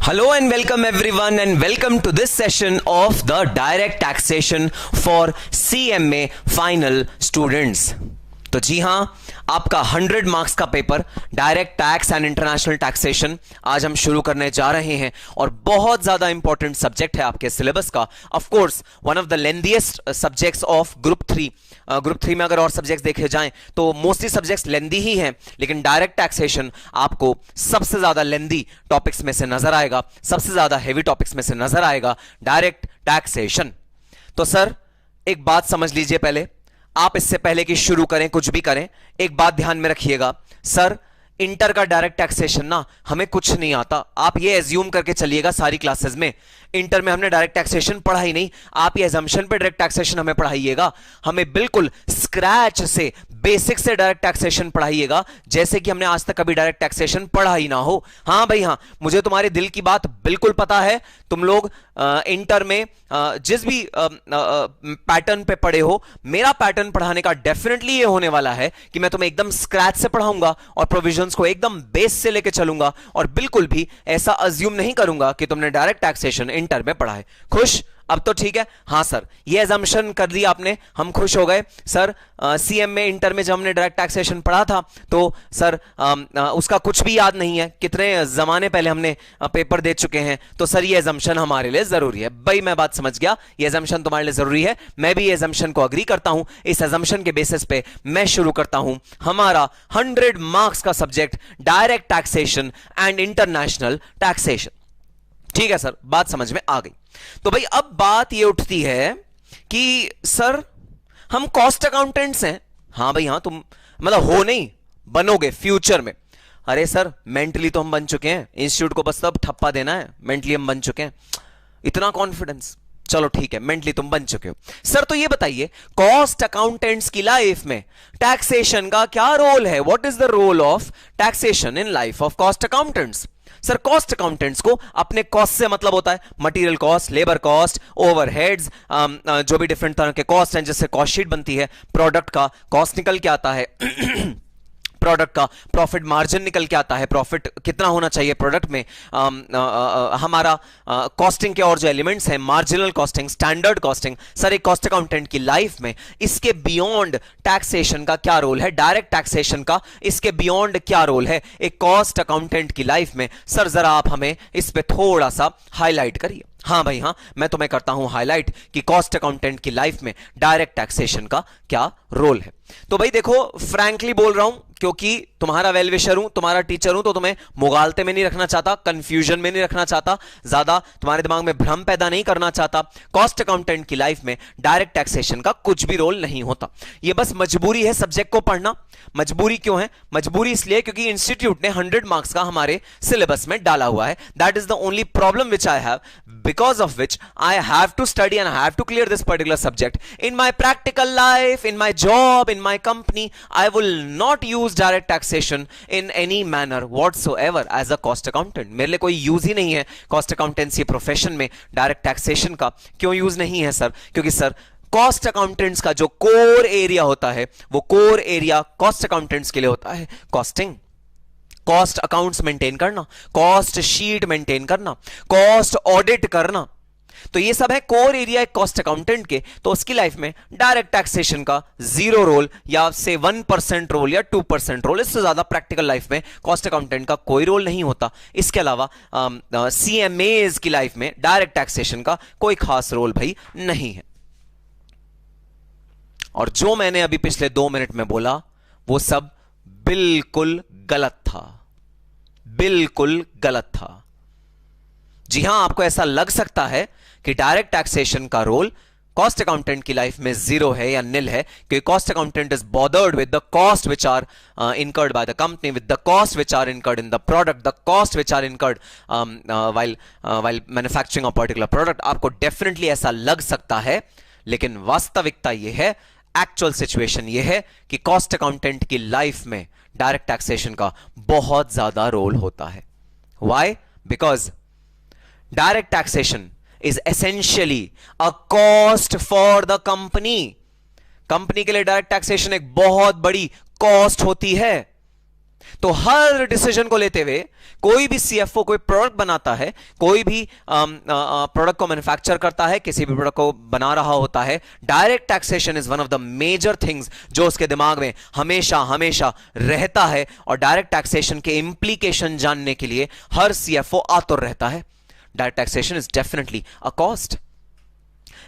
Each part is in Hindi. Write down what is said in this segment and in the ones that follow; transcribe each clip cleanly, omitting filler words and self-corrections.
Hello and welcome everyone and welcome to this session of the direct taxation for CMA final students। तो जी हां, आपका 100 मार्क्स का paper direct tax and international taxation आज हम शुरू करने जा रहे हैं और बहुत ज्यादा इंपॉर्टेंट सब्जेक्ट है आपके सिलेबस का। Of course one of the lengthiest subjects of group 3। Group 3 में अगर और सब्जेक्ट्स देखे जाएं तो मोस्टली सब्जेक्ट्स लेंदी ही हैं, लेकिन डायरेक्ट टैक्सेशन आपको सबसे ज्यादा लेंदी टॉपिक्स में से नजर आएगा, सबसे ज्यादा हेवी टॉपिक्स में से नजर आएगा डायरेक्ट टैक्सेशन। तो सर एक बात समझ लीजिए, पहले आप इससे पहले कि शुरू करें कुछ भी करें एक बात ध्यान में रखिएगा, सर इंटर का डायरेक्ट टैक्सेशन ना हमें कुछ नहीं आता। आप ये एज्यूम करके चलिएगा सारी क्लासेस में इंटर में हमने डायरेक्ट टैक्सेशन पढ़ा ही नहीं, आप ये एजम्पशन पे डायरेक्ट टैक्सेशन हमें पढ़ाइएगा, हमें बिल्कुल स्क्रैच से बेसिक से डायरेक्ट टैक्सेशन पढ़ाइएगा जैसे कि हमने आज तक कभी डायरेक्ट टैक्सेशन पढ़ा ही ना हो। हां भाई हां, मुझे तुम्हारे दिल की बात बिल्कुल पता है। तुम लोग इंटर में जिस भी पैटर्न पे पढ़े हो, मेरा पैटर्न पढ़ाने का डेफिनेटली ये होने वाला है कि मैं तुम्हें एकदम स्क्रैच से पढ़ाऊंगा और प्रोविजंस को एकदम बेस से लेके चलूंगा और बिल्कुल भी ऐसा अज्यूम नहीं करूंगा कि तुमने डायरेक्ट टैक्सेशन इंटर में पढ़ा है। खुश? अब तो ठीक है। हाँ सर, ये एजम्पशन कर दिया आपने, हम खुश हो गए। सर सीएम में इंटर में जब हमने डायरेक्ट टैक्सेशन पढ़ा था तो सर उसका कुछ भी याद नहीं है, कितने जमाने पहले हमने पेपर दे चुके हैं, तो सर ये एजम्पशन हमारे लिए जरूरी है। भाई मैं बात समझ गया, ये एजम्पशन तुम्हारे लिए जरूरी है, मैं भी ये एजम्पशन को अग्री करता हूं। इस एजम्पशन के बेसिस पे मैं शुरू करता हूं हमारा 100 मार्क्स का subject direct taxation and international taxation. ठीक है सर, बात समझ में आ गई। तो भाई अब बात ये उठती है कि सर हम कॉस्ट अकाउंटेंट्स हैं। हां भाई हां, तुम मतलब हो नहीं, बनोगे फ्यूचर में। अरे सर मेंटली तो हम बन चुके हैं, इंस्टीट्यूट को बस अब ठप्पा देना है, मेंटली हम बन चुके हैं। इतना कॉन्फिडेंस? चलो ठीक है, मेंटली तुम बन चुके हो। सर तो ये बताइए कॉस्ट अकाउंटेंट्स की लाइफ में टैक्सेशन का क्या रोल है? What is the role of taxation in life of cost accountants? Sir cost accountants को अपने कॉस्ट से मतलब होता है material cost, labour cost, overheads, जो भी डिफरेंट तरह के कॉस्ट हैं जिससे कॉस्ट शीट बनती है, प्रोडक्ट का कॉस्ट निकल के आता है प्रोडक्ट का प्रॉफिट मार्जिन निकल के आता है, प्रॉफिट कितना होना चाहिए प्रोडक्ट में, हमारा कॉस्टिंग के और जो एलिमेंट्स हैं, marginal costing, standard costing. Sir एक कॉस्ट अकाउंटेंट की लाइफ में इसके बियॉन्ड टैक्सेशन का क्या रोल है? डायरेक्ट टैक्सेशन का इसके बियॉन्ड क्या रोल है एक कॉस्ट अकाउंटेंट की लाइफ में? सर जरा आप हमें इस पे थोड़ा सा हाईलाइट करिए। हां भाई हां, मैं तुम्हें करता हूं हाईलाइट कि कॉस्ट अकाउंटेंट की लाइफ में डायरेक्ट टैक्सेशन का क्या रोल है। तो भाई देखो, फ्रैंकली बोल रहा हूं क्योंकि तुम्हारा वेल विशर हूं, तुम्हारा टीचर हूं, तो तुम्हें मुगालते में नहीं रखना चाहता, कंफ्यूजन में नहीं रखना चाहता, ज्यादा तुम्हारे दिमाग में भ्रम पैदा नहीं करना चाहता। कॉस्ट अकाउंटेंट की लाइफ में डायरेक्ट टैक्सेशन का कुछ भी रोल नहीं होता। यह बस मजबूरी है सब्जेक्ट को पढ़ना। मजबूरी क्यों है? मजबूरी इसलिए क्योंकि इंस्टीट्यूट ने 100 मार्क्स का हमारे सिलेबस में डाला हुआ है। That is the only problem which I have, because of which I have to study and I have to clear this particular subject. In my practical life, in my job, in my company, I will not use direct taxation in any manner whatsoever as a cost accountant. मेरे लिए कोई यूज ही नहीं है कॉस्ट अकाउंटेंसी प्रोफेशन में डायरेक्ट टैक्सेशन का। क्यों यूज नहीं है सर? क्योंकि सर कॉस्ट अकाउंटेंट्स का जो कोर एरिया होता है, वो कोर एरिया कॉस्ट अकाउंटेंट्स के लिए होता है कॉस्टिंग, कॉस्ट अकाउंट्स मेंटेन करना, कॉस्ट शीट मेंटेन करना, कॉस्ट ऑडिट करना। तो ये सब है कोर एरिया एक कॉस्ट अकाउंटेंट के। तो उसकी लाइफ में डायरेक्ट टैक्सेशन का 0 रोल या से 1% रोल या 2% रोल, इससे ज्यादा प्रैक्टिकल लाइफ में कॉस्ट अकाउंटेंट का कोई रोल नहीं होता। इसके अलावा सीएमएज की लाइफ में डायरेक्ट टैक्सेशन का कोई खास रोल भाई नहीं है। और जो मैंने अभी पिछले 2 मिनट में बोला वो सब बिल्कुल गलत था, बिल्कुल गलत था। जी हां, आपको ऐसा लग सकता है कि डायरेक्ट टैक्सेशन का रोल कॉस्ट अकाउंटेंट की लाइफ में 0 है या निल है, क्योंकि cost accountant is bothered with the cost which are incurred by the company, with the cost which are incurred in the product, the cost which are incurred while manufacturing a particular product। आपको डेफिनेटली ऐसा लग सकता है, लेकिन वास्तविकता यह है, एक्चुअल सिचुएशन यह है कि कॉस्ट अकाउंटेंट की लाइफ में डायरेक्ट टैक्सेशन का बहुत ज्यादा रोल होता है। Why? Because direct taxation is essentially a cost for the company. Company के लिए डायरेक्ट टैक्सेशन एक बहुत बड़ी कॉस्ट होती है। तो हर डिसीजन को लेते हुए कोई भी सीएफओ कोई प्रोडक्ट बनाता है, कोई भी प्रोडक्ट को मैन्युफैक्चर करता है, किसी भी प्रोडक्ट को बना रहा होता है, direct taxation is one of the major things जो उसके दिमाग में हमेशा हमेशा रहता है। और डायरेक्ट टैक्सेशन के इंप्लीकेशन जानने के लिए हर सीएफओ आतुर रहता है। Direct taxation is definitely a cost.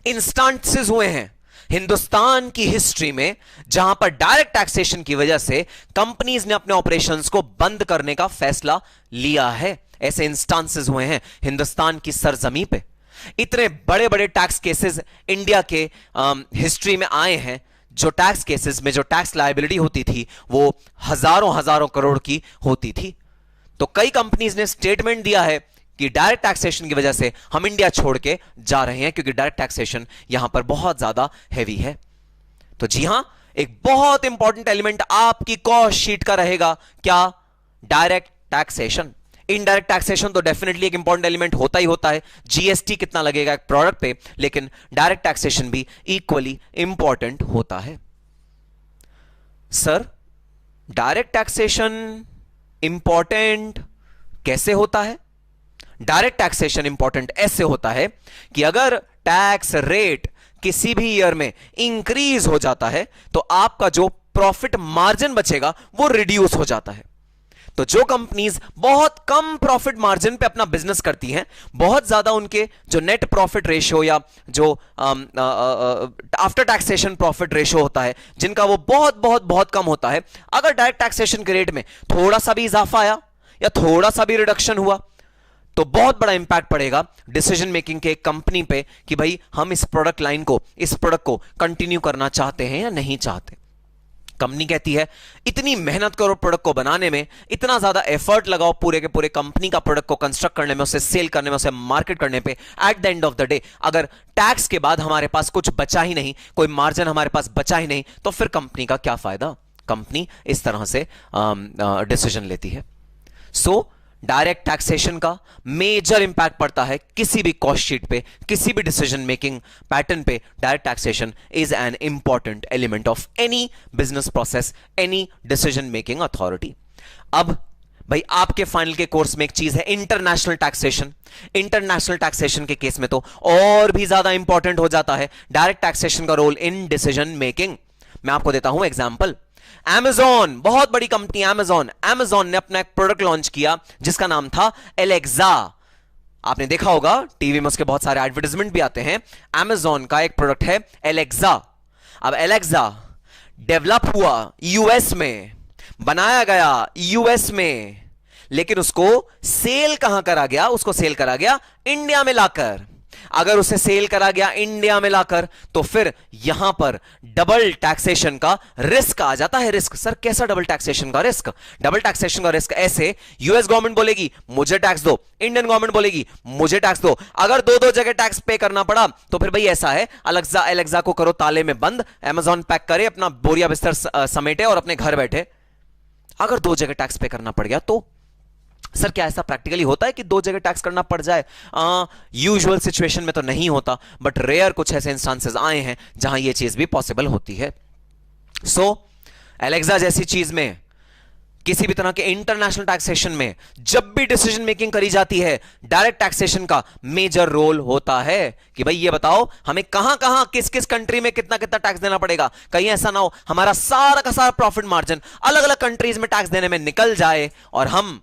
Instances हुए हैं हिंदुस्तान की हिस्ट्री में जहां पर डायरेक्ट टैक्सेशन की वजह से कंपनीज ने अपने ऑपरेशंस को बंद करने का फैसला लिया है। ऐसे इंस्टांसेस हुए हैं हिंदुस्तान की सरजमी पे। इतने बड़े बड़े टैक्स केसेस इंडिया के हिस्ट्री में आए हैं, जो टैक्स केसेस में जो टैक्स लायबिलिटी होती थी वो हजारों हजारों करोड़ की होती थी। तो कई कंपनीज ने स्टेटमेंट दिया है कि डायरेक्ट टैक्सेशन की वजह से हम इंडिया छोड़ के जा रहे हैं, क्योंकि डायरेक्ट टैक्सेशन यहां पर बहुत ज्यादा हैवी है। तो जी हां, एक बहुत इंपॉर्टेंट एलिमेंट आपकी कॉस्ट शीट का रहेगा क्या? Direct taxation. इनडायरेक्ट टैक्सेशन तो डेफिनेटली एक इंपॉर्टेंट एलिमेंट होता ही होता है, जीएसटी कितना लगेगा एक प्रोडक्ट पे, लेकिन डायरेक्ट टैक्सेशन भी इक्वली इंपॉर्टेंट होता है। सर, डायरेक्ट टैक्सेशन इंपॉर्टेंट कैसे होता है? डायरेक्ट टैक्सेशन इंपॉर्टेंट ऐसे होता है कि अगर टैक्स रेट किसी भी ईयर में इंक्रीज हो जाता है तो आपका जो प्रॉफिट मार्जिन बचेगा वो रिड्यूस हो जाता है। तो जो कंपनीज बहुत कम प्रॉफिट मार्जिन पे अपना बिजनेस करती हैं, बहुत ज्यादा उनके जो नेट प्रॉफिट रेशियो या जो आफ्टर टैक्सेशन प्रॉफिट रेशियो होता है, जिनका वो बहुत बहुत बहुत कम होता है, अगर डायरेक्ट टैक्सेशन के रेट में थोड़ा सा भी इजाफा आया या थोड़ा सा भी रिडक्शन हुआ तो बहुत बड़ा इंपैक्ट पड़ेगा डिसीजन मेकिंग के कंपनी पे कि भाई हम इस प्रोडक्ट लाइन को, इस प्रोडक्ट को कंटिन्यू करना चाहते हैं या नहीं चाहते। कंपनी कहती है इतनी मेहनत करो प्रोडक्ट को बनाने में, इतना ज्यादा एफर्ट लगाओ पूरे के पूरे कंपनी का प्रोडक्ट को कंस्ट्रक्ट करने में, उसे सेल करने में, उसे मार्केट करने पे, at the end of the day अगर टैक्स के बाद हमारे पास कुछ बचा ही नहीं, कोई मार्जिन हमारे पास बचा ही नहीं, तो फिर कंपनी का क्या फायदा? कंपनी इस तरह से डिसीजन लेती है। सो डायरेक्ट टैक्सेशन का मेजर इंपैक्ट पड़ता है किसी भी कॉस्ट शीट पे, किसी भी डिसीजन मेकिंग पैटर्न पे। Direct taxation is an important element of any business process, any decision making authority. अब भाई आपके फाइनल के कोर्स में एक चीज है इंटरनेशनल टैक्सेशन। इंटरनेशनल टैक्सेशन के केस में तो और भी ज्यादा इंपॉर्टेंट हो जाता है डायरेक्ट टैक्सेशन का रोल इन डिसीजन मेकिंग। मैं आपको देता हूं एग्जांपल। Amazon, बहुत बड़ी कंपनी Amazon ने अपना एक प्रोडक्ट लॉन्च किया जिसका नाम था एलेक्सा। आपने देखा होगा टीवी में उसके बहुत सारे एडवर्टाइजमेंट भी आते हैं। Amazon का एक प्रोडक्ट है एलेक्सा। अब एलेक्सा डेवलप हुआ यूएस में, बनाया गया यूएस में, लेकिन उसको सेल कहां करा गया? उसको सेल करा गया इंडिया में लाकर। अगर उसे सेल करा गया इंडिया में लाकर तो फिर यहां पर डबल टैक्सेशन का रिस्क आ जाता है। रिस्क सर कैसा डबल टैक्सेशन का रिस्क? डबल टैक्सेशन का रिस्क ऐसे, यूएस गवर्नमेंट बोलेगी मुझे टैक्स दो, इंडियन गवर्नमेंट बोलेगी मुझे टैक्स दो। अगर दो दो जगह टैक्स पे करना पड़ा तो फिर भाई ऐसा है, एलेक्सा को करो ताले में बंद, अमेज़न पैक करे, अपना बोरिया बिस्तर समेटे और अपने घर बैठे। अगर दो जगह टैक्स पे करना पड़ गया तो सर क्या ऐसा प्रैक्टिकली होता है कि दो जगह टैक्स करना पड़ जाए? यूजुअल सिचुएशन में तो नहीं होता, बट रेयर कुछ ऐसे इंस्टांसेस आए हैं जहां यह चीज भी पॉसिबल होती है। सो एलेक्सा जैसी चीज में, किसी भी तरह के इंटरनेशनल टैक्सेशन में जब भी डिसीजन मेकिंग करी जाती है, डायरेक्ट टैक्सेशन का मेजर रोल होता है कि भाई ये बताओ हमें कहां कहां किस किस कंट्री में कितना कितना टैक्स देना पड़ेगा। कहीं ऐसा ना हो हमारा सारा का सारा प्रॉफिट मार्जिन अलग अलग कंट्रीज में टैक्स देने में निकल जाए और हम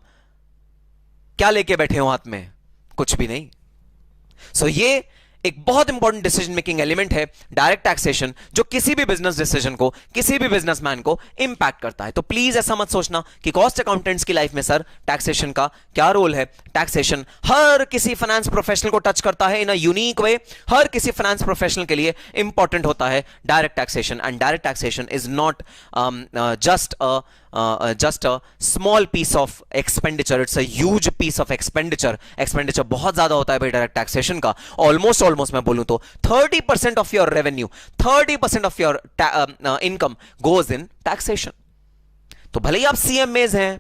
क्या लेके बैठे हो हाथ में? कुछ भी नहीं। सो ये एक बहुत इंपॉर्टेंट डिसीजन मेकिंग एलिमेंट है डायरेक्ट टैक्सेशन, जो किसी भी बिजनेस डिसीजन को, किसी भी बिजनेसमैन को इंपैक्ट करता है। तो प्लीज ऐसा मत सोचना कि कॉस्ट अकाउंटेंट्स की लाइफ में सर टैक्सेशन का क्या रोल है। टैक्सेशन हर किसी फाइनेंस प्रोफेशनल को टच करता है इन अ यूनिक वे। हर किसी फाइनेंस प्रोफेशनल के लिए इंपॉर्टेंट होता है direct taxation, and direct taxation is not just a small piece of expenditure, it's a huge piece of expenditure बहुत ज्यादा होता है भाई डायरेक्ट टैक्सेशन का। ऑलमोस्ट मैं बोलूं तो 30% of your revenue, 30% of your income goes in taxation. तो भले ही आप सीएमएज हैं,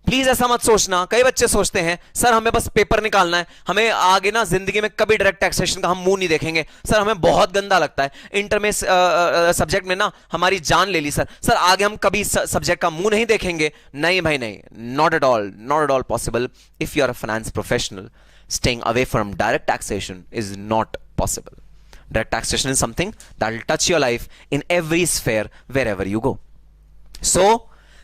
प्लीज ऐसा मत सोचना। कई बच्चे सोचते हैं सर हमें बस पेपर निकालना है, हमें आगे ना जिंदगी में कभी डायरेक्ट टैक्सेशन का हम मुंह नहीं देखेंगे, सर हमें बहुत गंदा लगता है, इंटर में सब्जेक्ट में ना हमारी जान ले ली, सर आगे हम कभी सब्जेक्ट का मुंह नहीं देखेंगे। नहीं भाई नहीं, not at all, not at all possible. If you are a finance professional, staying away from direct taxation is not possible. Direct taxation is something that will touch your life in every sphere wherever you go. So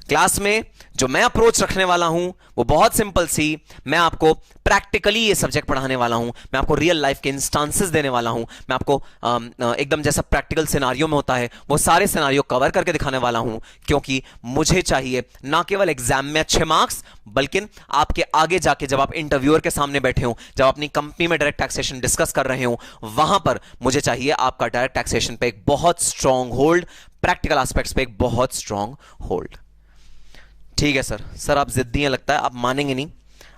class में जो मैं अप्रोच रखने वाला हूं वो बहुत सिंपल सी, मैं आपको प्रैक्टिकली ये सब्जेक्ट पढ़ाने वाला हूं, मैं आपको रियल लाइफ के इंस्टांसेस देने वाला हूं, मैं आपको एकदम जैसा प्रैक्टिकल सिनारियो में होता है वो सारे सिनारियो कवर करके दिखाने वाला हूं, क्योंकि मुझे चाहिए ना केवल एग्जाम में अच्छे मार्क्स, बल्कि आपके आगे जाके जब आप इंटरव्यूअर के सामने बैठे हो, जब अपनी कंपनी में डायरेक्ट टैक्सेशन डिस्कस कर रहे हो, वहां पर मुझे चाहिए आपका डायरेक्ट टैक्सेशन पे एक बहुत स्ट्रांग होल्ड, प्रैक्टिकल एस्पेक्ट्स पे एक बहुत स्ट्रांग होल्ड। ठीक है सर आप जिद्दी हैं लगता है, आप मानेंगे नहीं,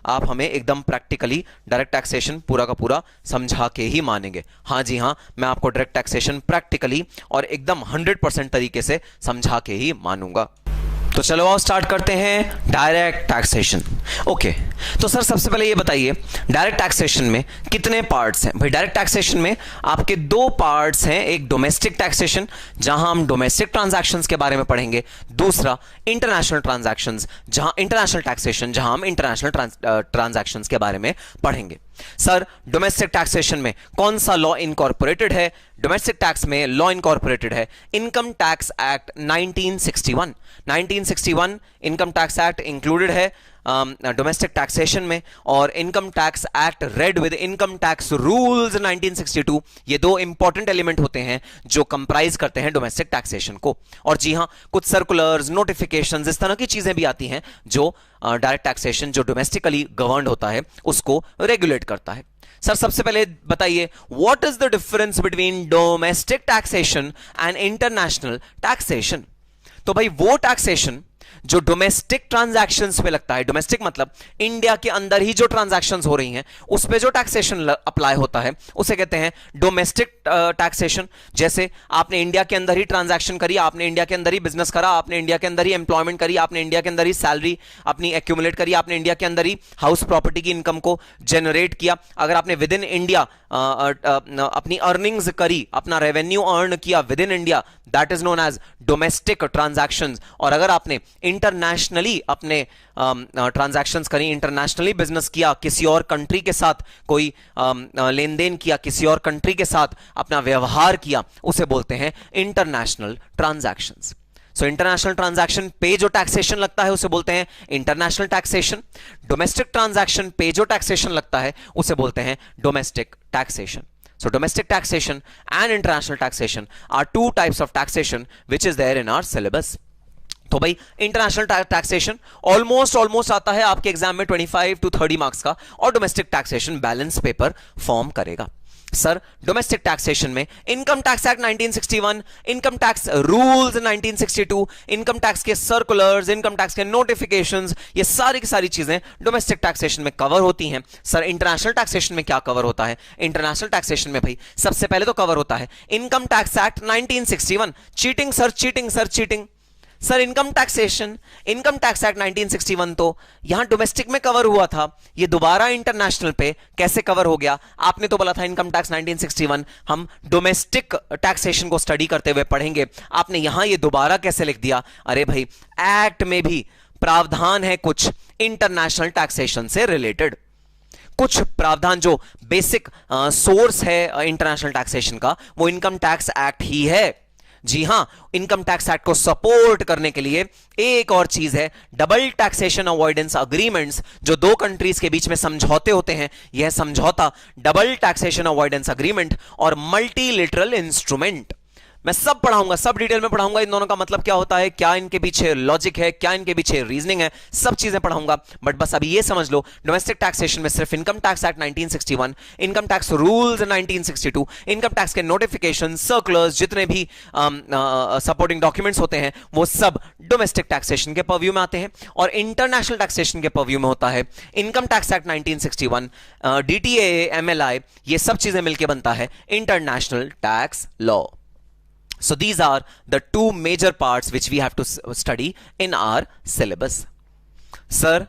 आप हमें एकदम प्रैक्टिकली डायरेक्ट टैक्सेशन पूरा का पूरा समझा के ही मानेंगे। हाँ जी हाँ, मैं आपको डायरेक्ट टैक्सेशन प्रैक्टिकली और एकदम 100% तरीके से समझा के ही मानूंगा। तो चलो आओ स्टार्ट करते हैं डायरेक्ट टैक्सेशन। ओके, तो सर सबसे पहले ये बताइए डायरेक्ट टैक्सेशन में कितने पार्ट्स हैं? भाई डायरेक्ट टैक्सेशन में आपके दो पार्ट्स हैं, एक डोमेस्टिक टैक्सेशन जहां हम डोमेस्टिक ट्रांजैक्शंस के बारे में पढ़ेंगे, दूसरा इंटरनेशनल ट्रांजैक्शंस जहां इंटरनेशनल टैक्सेशन जहां हम इंटरनेशनल ट्रांजैक्शंस के बारे में पढ़ेंगे। सर डोमेस्टिक टैक्सेशन में कौन सा लॉ इनकॉर्पोरेटेड है? डोमेस्टिक टैक्स में लॉ इनकॉर्पोरेटेड है income tax act 1961। 1961 income tax act included है डोमेस्टिक टैक्सेशन में, और income tax act read with income tax rules 1962, ये दो इंपॉर्टेंट एलिमेंट होते हैं जो कंप्राइज करते हैं डोमेस्टिक टैक्सेशन को। और जी हां, कुछ सर्कुलर्स, नोटिफिकेशंस, इस तरह की चीजें भी आती हैं जो डायरेक्ट टैक्सेशन जो डोमेस्टिकली गवर्नड होता है उसको रेगुलेट करता है। सर सबसे पहले बताइए what is the difference between domestic taxation and international taxation? तो भाई वो टैक्सेशन जो डोमेस्टिक ट्रांजैक्शंस पे लगता है, डोमेस्टिक मतलब इंडिया के अंदर ही जो ट्रांजैक्शंस हो रही हैं उस पे जो टैक्सेशन अप्लाई होता है उसे कहते हैं डोमेस्टिक टैक्सेशन। जैसे आपने इंडिया के अंदर ही ट्रांजैक्शन करी, आपने इंडिया के अंदर ही बिजनेस करा, आपने इंडिया के अंदर ही एम्प्लॉयमेंट करी, आपने इंडिया के अंदर ही सैलरी अपनी एक्यूमुलेट करी, आपने इंडिया के अंदर ही हाउस प्रॉपर्टी की इनकम को जनरेट किया। अगर आपने विद इन इंडिया अपनी अर्निंग्स करी, अपना रेवेन्यू अर्न किया within India, that is known as domestic transactions. और अगर आपने इंटरनेशनली अपने ट्रांजैक्शंस करी, इंटरनेशनली बिजनेस किया, किसी और कंट्री के साथ कोई लेन देन किया, किसी और कंट्री के साथ अपना व्यवहार किया, उसे बोलते हैं international transactions. So international transaction पे जो टैक्सेशन लगता है उसे बोलते हैं इंटरनेशनल टैक्सेशन। डोमेस्टिक ट्रांजैक्शन पे जो टैक्सेशन लगता है उसे बोलते हैं domestic taxation. So domestic taxation and international taxation are two types of taxation which is there in our syllabus. तो भाई इंटरनेशनल टैक्सेशन ऑलमोस्ट आता है आपके एग्जाम में 25 to 30 मार्क्स का, और domestic taxation balance paper form करेगा। सर डोमेस्टिक टैक्सेशन में income tax act 1961, income tax rules 1962, income tax के सर्कुलर्स, इनकम टैक्स के नोटिफिकेशंस, ये सारी की सारी चीजें डोमेस्टिक टैक्सेशन में कवर होती हैं। सर इंटरनेशनल टैक्सेशन में क्या कवर होता है? इंटरनेशनल टैक्सेशन में भाई सबसे पहले तो कवर होता है income tax act 1961। Cheating sir, cheating sir, cheating sir, income taxation, income tax act 1961 तो यहां डोमेस्टिक में कवर हुआ था, ये दोबारा इंटरनेशनल पे कैसे कवर हो गया? आपने तो बोला था इनकम टैक्स 1961 हम डोमेस्टिक टैक्सेशन को स्टडी करते हुए पढ़ेंगे, आपने यहां ये दोबारा कैसे लिख दिया? अरे भाई एक्ट में भी प्रावधान है कुछ इंटरनेशनल टैक्सेशन से रिलेटेड, कुछ प्रावधान जो बेसिक सोर्स है इंटरनेशनल टैक्सेशन का वो इनकम टैक्स एक्ट ही है। जी हां, इनकम टैक्स एक्ट को सपोर्ट करने के लिए एक और चीज है डबल टैक्सेशन अवॉइडेंस अग्रीमेंट्स, जो दो कंट्रीज के बीच में समझौते होते हैं। यह समझौता डबल टैक्सेशन अवॉइडेंस अग्रीमेंट और मल्टीलेटरल इंस्ट्रूमेंट, मैं सब पढ़ाऊंगा, सब डिटेल में पढ़ाऊंगा। इन दोनों का मतलब क्या होता है, क्या इनके पीछे लॉजिक है, क्या इनके पीछे रीजनिंग है, सब चीजें पढ़ाऊंगा। बट बस अभी ये समझ लो डोमेस्टिक टैक्सेशन में सिर्फ income tax act 1961, income tax rules 1962, income tax के नोटिफिकेशन, सर्कुलर्स, जितने भी सपोर्टिंग डॉक्यूमेंट्स होते हैं वो सब डोमेस्टिक टैक्सेशन के पर्व्यू में आते हैं। और इंटरनेशनल टैक्सेशन के पर्व्यू में होता है income tax act 1961, DTA, MLI, ये सब चीजें मिलकर बनता है international tax law. So these are the two major parts which we have to study in our syllabus. Sir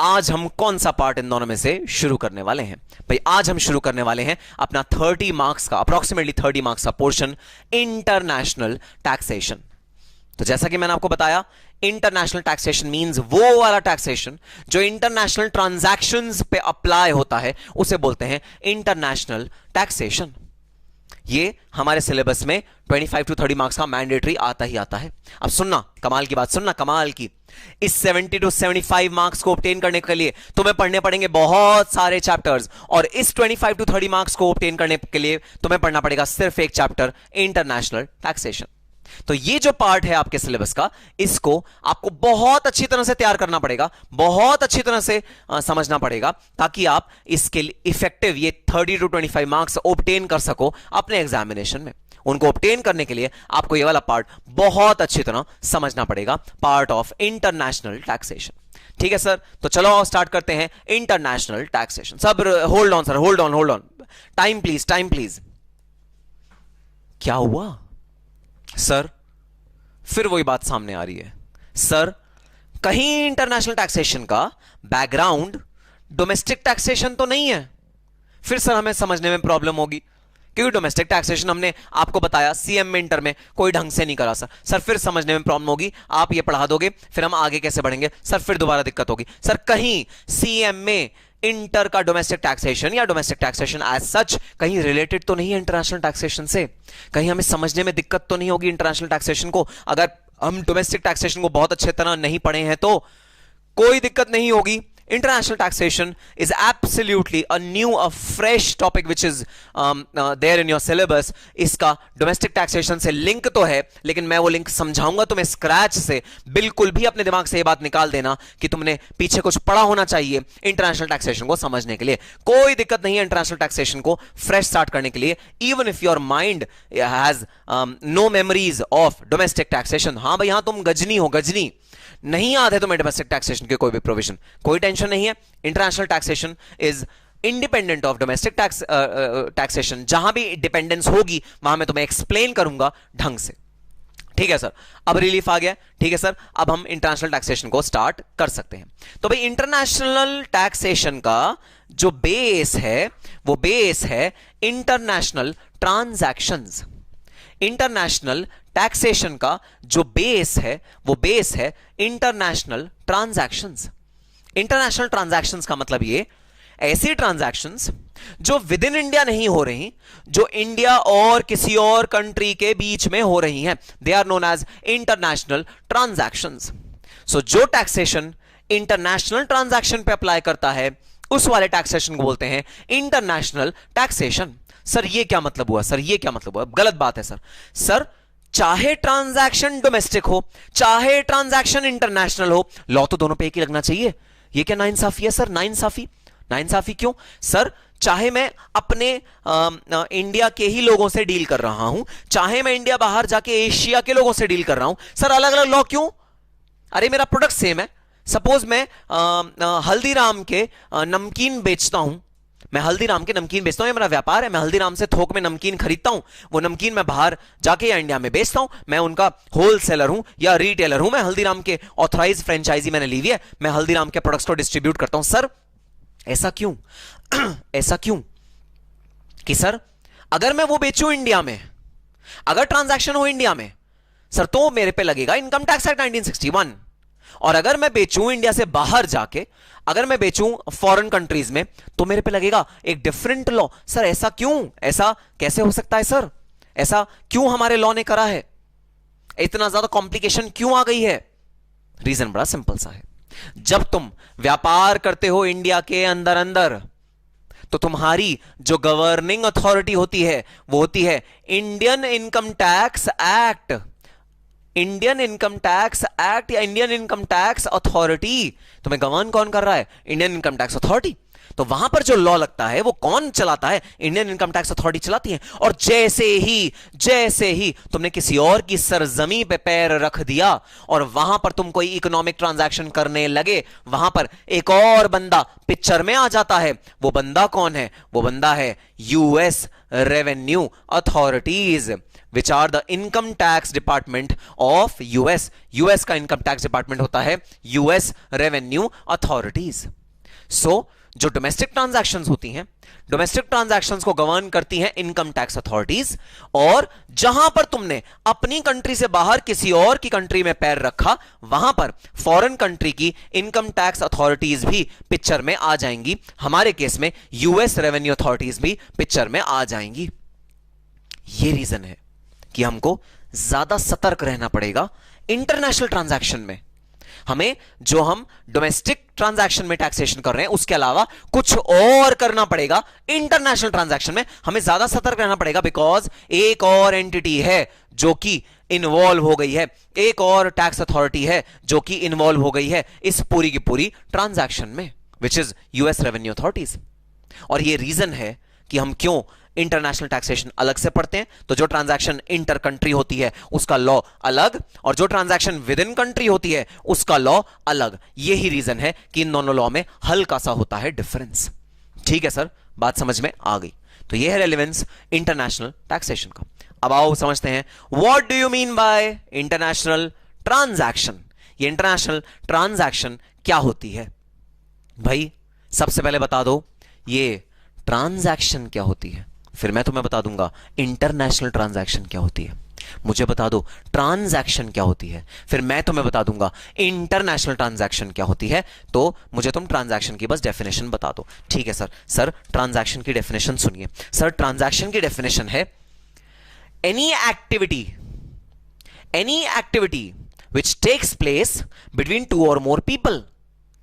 आज हम कौन सा पार्ट इन दोनों में से शुरू करने वाले हैं? भाई आज हम शुरू करने वाले हैं अपना 30 मार्क्स का, अप्रोक्सीमेटली 30 मार्क्स का पोर्शन, इंटरनेशनल टैक्सेशन। तो जैसा कि मैंने आपको बताया, इंटरनेशनल टैक्सेशन मींस वो वाला टैक्सेशन जो इंटरनेशनल ट्रांजैक्शंस पे अप्लाई होता है, उसे बोलते हैं इंटरनेशनल टैक्सेशन। ये हमारे सिलेबस में 25 to 30 मार्क्स का मैंडेटरी आता ही आता है। अब सुनना कमाल की बात, सुनना कमाल की, इस 70 to 75 मार्क्स को ऑब्टेन करने के लिए तुम्हें पढ़ने पड़ेंगे बहुत सारे चैप्टर्स, और इस 25 to 30 मार्क्स को ऑब्टेन करने के लिए तुम्हें पढ़ना पड़ेगा सिर्फ एक चैप्टर, इंटरनेशनल टैक्सेशन। तो ये जो पार्ट है आपके सिलेबस का, इसको आपको बहुत अच्छी तरह से तैयार करना पड़ेगा, बहुत अच्छी तरह से समझना पड़ेगा, ताकि आप इसके इफेक्टिव ये 30 to 25 मार्क्स ऑब्टेन कर सको अपने एग्जामिनेशन में। उनको ऑब्टेन करने के लिए आपको ये वाला पार्ट बहुत अच्छी तरह समझना पड़ेगा, पार्ट ऑफ इंटरनेशनल टैक्सेशन। ठीक है सर, तो चलो स्टार्ट करते हैं इंटरनेशनल टैक्सेशन। सब hold on sir, hold on, time please. क्या हुआ सर? फिर वही बात सामने आ रही है सर, कहीं इंटरनेशनल टैक्सेशन का बैकग्राउंड डोमेस्टिक टैक्सेशन तो नहीं है। फिर सर हमें समझने में प्रॉब्लम होगी, क्योंकि डोमेस्टिक टैक्सेशन हमने आपको बताया सीएम में इंटर में कोई ढंग से नहीं करा सर फिर समझने में प्रॉब्लम होगी, आप ये पढ़ा दोगे फिर हम आगे कैसे बढ़ेंगे सर, फिर दोबारा दिक्कत होगी सर। कहीं सीएम में इंटर का डोमेस्टिक टैक्सेशन या डोमेस्टिक टैक्सेशन एज सच कहीं रिलेटेड तो नहीं है इंटरनेशनल टैक्सेशन से? कहीं हमें समझने में दिक्कत तो नहीं होगी इंटरनेशनल टैक्सेशन को? अगर हम डोमेस्टिक टैक्सेशन को बहुत अच्छे तरह नहीं पढ़े हैं तो कोई दिक्कत नहीं होगी। International taxation is absolutely a new, a fresh topic which is there in your syllabus. इसका domestic taxation से लिंक तो है, लेकिन मैं वो लिंक समझाऊंगा तुम्हें स्क्रैच से। बिल्कुल भी अपने दिमाग से ये बात निकाल देना कि तुमने पीछे कुछ पढ़ा होना चाहिए इंटरनेशनल टैक्सेशन को समझने के लिए। कोई दिक्कत नहीं है इंटरनेशनल टैक्सेशन को फ्रेश स्टार्ट करने के लिए, even if your mind has no memories of domestic taxation. हाँ भाई हाँ, तुम गजनी हो, गजनी नहीं याद है तुम्हें डोमेस्टिक टैक्सेशन के कोई भी प्रोविजन, कोई टेंशन नहीं है। International taxation is independent of domestic taxation. जहां भी डिपेंडेंस होगी वहां मैं तुम्हें एक्सप्लेन करूंगा ढंग से। ठीक है सर, अब रिलीफ आ गया। ठीक है सर, अब हम इंटरनेशनल टैक्सेशन को स्टार्ट कर सकते हैं। तो भाई इंटरनेशनल टैक्सेशन का जो बेस है वो बेस है इंटरनेशनल ट्रांजैक्शंस। इंटरनेशनल टैक्सेशन का जो बेस है वो बेस है इंटरनेशनल ट्रांजैक्शंस। इंटरनेशनल ट्रांजैक्शंस का मतलब ये ऐसी ट्रांजैक्शंस जो विद इन इंडिया नहीं हो रही, जो इंडिया और किसी और कंट्री के बीच में हो रही हैं, they are known as international transactions. So जो टैक्सेशन इंटरनेशनल ट्रांजैक्शन पे अप्लाई करता है उस वाले टैक्सेशन को बोलते हैं इंटरनेशनल टैक्सेशन। सर ये क्या मतलब हुआ? सर ये क्या मतलब हुआ? गलत बात है सर चाहे ट्रांजैक्शन डोमेस्टिक हो चाहे ट्रांजैक्शन इंटरनेशनल हो, लॉ तो दोनों पे एक ही लगना चाहिए। ये क्या नाइंसाफी है सर? नाइंसाफी क्यों सर? चाहे मैं अपने इंडिया के ही लोगों से डील कर रहा हूं, चाहे मैं इंडिया बाहर जाके एशिया के लोगों से डील कर रहा हूं, सर अलग अलग लॉ क्यों? अरे मेरा प्रोडक्ट सेम है। सपोज मैं हल्दीराम के नमकीन बेचता हूं, मैं हल्दीराम के नमकीन बेचता हूं, ये मेरा व्यापार है। मैं हल्दीराम से थोक में नमकीन खरीदता हूं, वो नमकीन मैं बाहर जाके या इंडिया में बेचता हूं। मैं उनका होलसेलर हूं या रिटेलर हूं। मैं हल्दीराम के ऑथराइज फ्रेंचाइजी मैंने ली हुई है, मैं हल्दीराम के प्रोडक्ट्स को डिस्ट्रीब्यूट करता हूं। सर ऐसा क्यों? ऐसा क्यों कि सर अगर मैं वो बेचूं इंडिया में, अगर ट्रांजैक्शन हो इंडिया में सर, तो मेरे पे लगेगा इनकम टैक्स एक्ट 1961। और अगर मैं बेचूं इंडिया से बाहर जाके, अगर मैं बेचूं फॉरेन कंट्रीज में, तो मेरे पे लगेगा एक डिफरेंट लॉ। सर ऐसा क्यों? ऐसा कैसे हो सकता है सर? ऐसा क्यों हमारे लॉ ने करा है? इतना ज्यादा कॉम्प्लिकेशन क्यों आ गई है? रीजन बड़ा सिंपल सा है। जब तुम व्यापार करते हो इंडिया के अंदर अंदर, तो तुम्हारी जो गवर्निंग अथॉरिटी होती है वो होती है Indian income tax act. Indian income tax act या इंडियन इनकम टैक्स अथॉरिटी। तुम्हें गवर्न कौन कर रहा है? Indian income tax authority. तो वहां पर जो लॉ लगता है वो कौन चलाता है? इंडियन इनकम टैक्स अथॉरिटी चलाती है। और जैसे ही तुमने किसी और की सरजमी पे पैर रख दिया और वहां पर तुम कोई इकोनॉमिक ट्रांजैक्शन करने लगे, वहां पर एक और बंदा पिक्चर में आ जाता है। वो बंदा कौन है? वो बंदा है US revenue authorities, which are the income tax department of US. US का इनकम टैक्स डिपार्टमेंट होता है यूएस रेवेन्यू अथॉरिटीज। सो जो डोमेस्टिक ट्रांजैक्शंस होती हैं, डोमेस्टिक ट्रांजैक्शंस को गवर्न करती हैं इनकम टैक्स अथॉरिटीज। और जहां पर तुमने अपनी कंट्री से बाहर किसी और की कंट्री में पैर रखा, वहां पर फॉरेन कंट्री की इनकम टैक्स अथॉरिटीज भी पिक्चर में आ जाएंगी। हमारे केस में यूएस रेवेन्यू अथॉरिटीज भी पिक्चर में आ जाएंगी। यह रीजन है कि हमको ज्यादा सतर्क रहना पड़ेगा इंटरनेशनल ट्रांजैक्शन में। हमें जो हम डोमेस्टिक ट्रांजैक्शन में टैक्सेशन कर रहे हैं उसके अलावा कुछ और करना पड़ेगा इंटरनेशनल ट्रांजैक्शन में। हमें ज्यादा सतर्क रहना पड़ेगा, बिकॉज एक और एंटिटी है जो कि इन्वॉल्व हो गई है, एक और टैक्स अथॉरिटी है जो कि इन्वॉल्व हो गई है इस पूरी की पूरी ट्रांजैक्शन में, which is US revenue authorities. और यह रीजन है कि हम क्यों इंटरनेशनल टैक्सेशन अलग से पढ़ते हैं। तो जो ट्रांजैक्शन इंटर कंट्री होती है उसका लॉ अलग, और जो ट्रांजैक्शन विद इन कंट्री होती है उसका लॉ अलग। यही रीजन है कि इन दोनों लॉ में हल्का सा होता है डिफरेंस। ठीक है सर, बात समझ में आ गई। तो यह है रेलेवेंस इंटरनेशनल टैक्सेशन का। अब आओ समझते हैं what do you mean by international transaction. ये इंटरनेशनल ट्रांजैक्शन क्या होती है? भाई सबसे पहले बता दो ये ट्रांजैक्शन क्या होती है, फिर मैं तुम्हें बता दूंगा इंटरनेशनल ट्रांजैक्शन क्या होती है। मुझे बता दो ट्रांजैक्शन क्या होती है, फिर मैं तुम्हें बता दूंगा इंटरनेशनल ट्रांजैक्शन क्या होती है। तो मुझे तुम ट्रांजैक्शन की बस डेफिनेशन बता दो। ठीक है सर। सर ट्रांजैक्शन की डेफिनेशन सुनिए। सर ट्रांजैक्शन की डेफिनेशन है any activity which takes place between two और more people,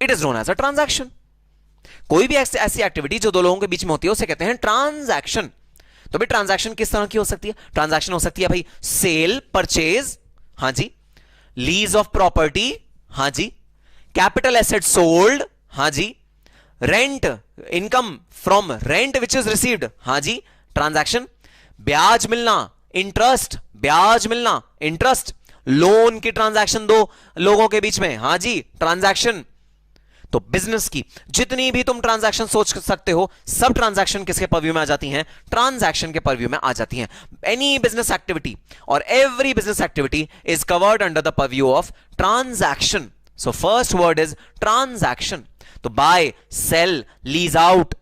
it is known as a transaction. कोई भी ऐसी एक्टिविटी जो दो लोगों के बीच में होती है उसे कहते हैं ट्रांजैक्शन। तो भाई ट्रांजैक्शन किस तरह की हो सकती है? ट्रांजैक्शन हो सकती है भाई सेल परचेज, हां जी, लीज ऑफ प्रॉपर्टी, हां जी, कैपिटल एसेट सोल्ड, हां जी, rent income from rent which is received, हां जी, ट्रांजैक्शन, ब्याज मिलना, इंटरेस्ट, ब्याज मिलना, इंटरेस्ट, लोन की ट्रांजैक्शन दो लोगों के बीच में, हां जी, ट्रांजैक्शन। तो बिजनेस की जितनी भी तुम ट्रांजैक्शन सोच सकते हो सब ट्रांजैक्शन किसके परव्यू में आ जाती हैं? ट्रांजैक्शन के परव्यू में आ जाती हैं। एनी बिजनेस एक्टिविटी और every business activity is covered under the purview of transaction. So first word is transaction. तो buy, sell, lease out,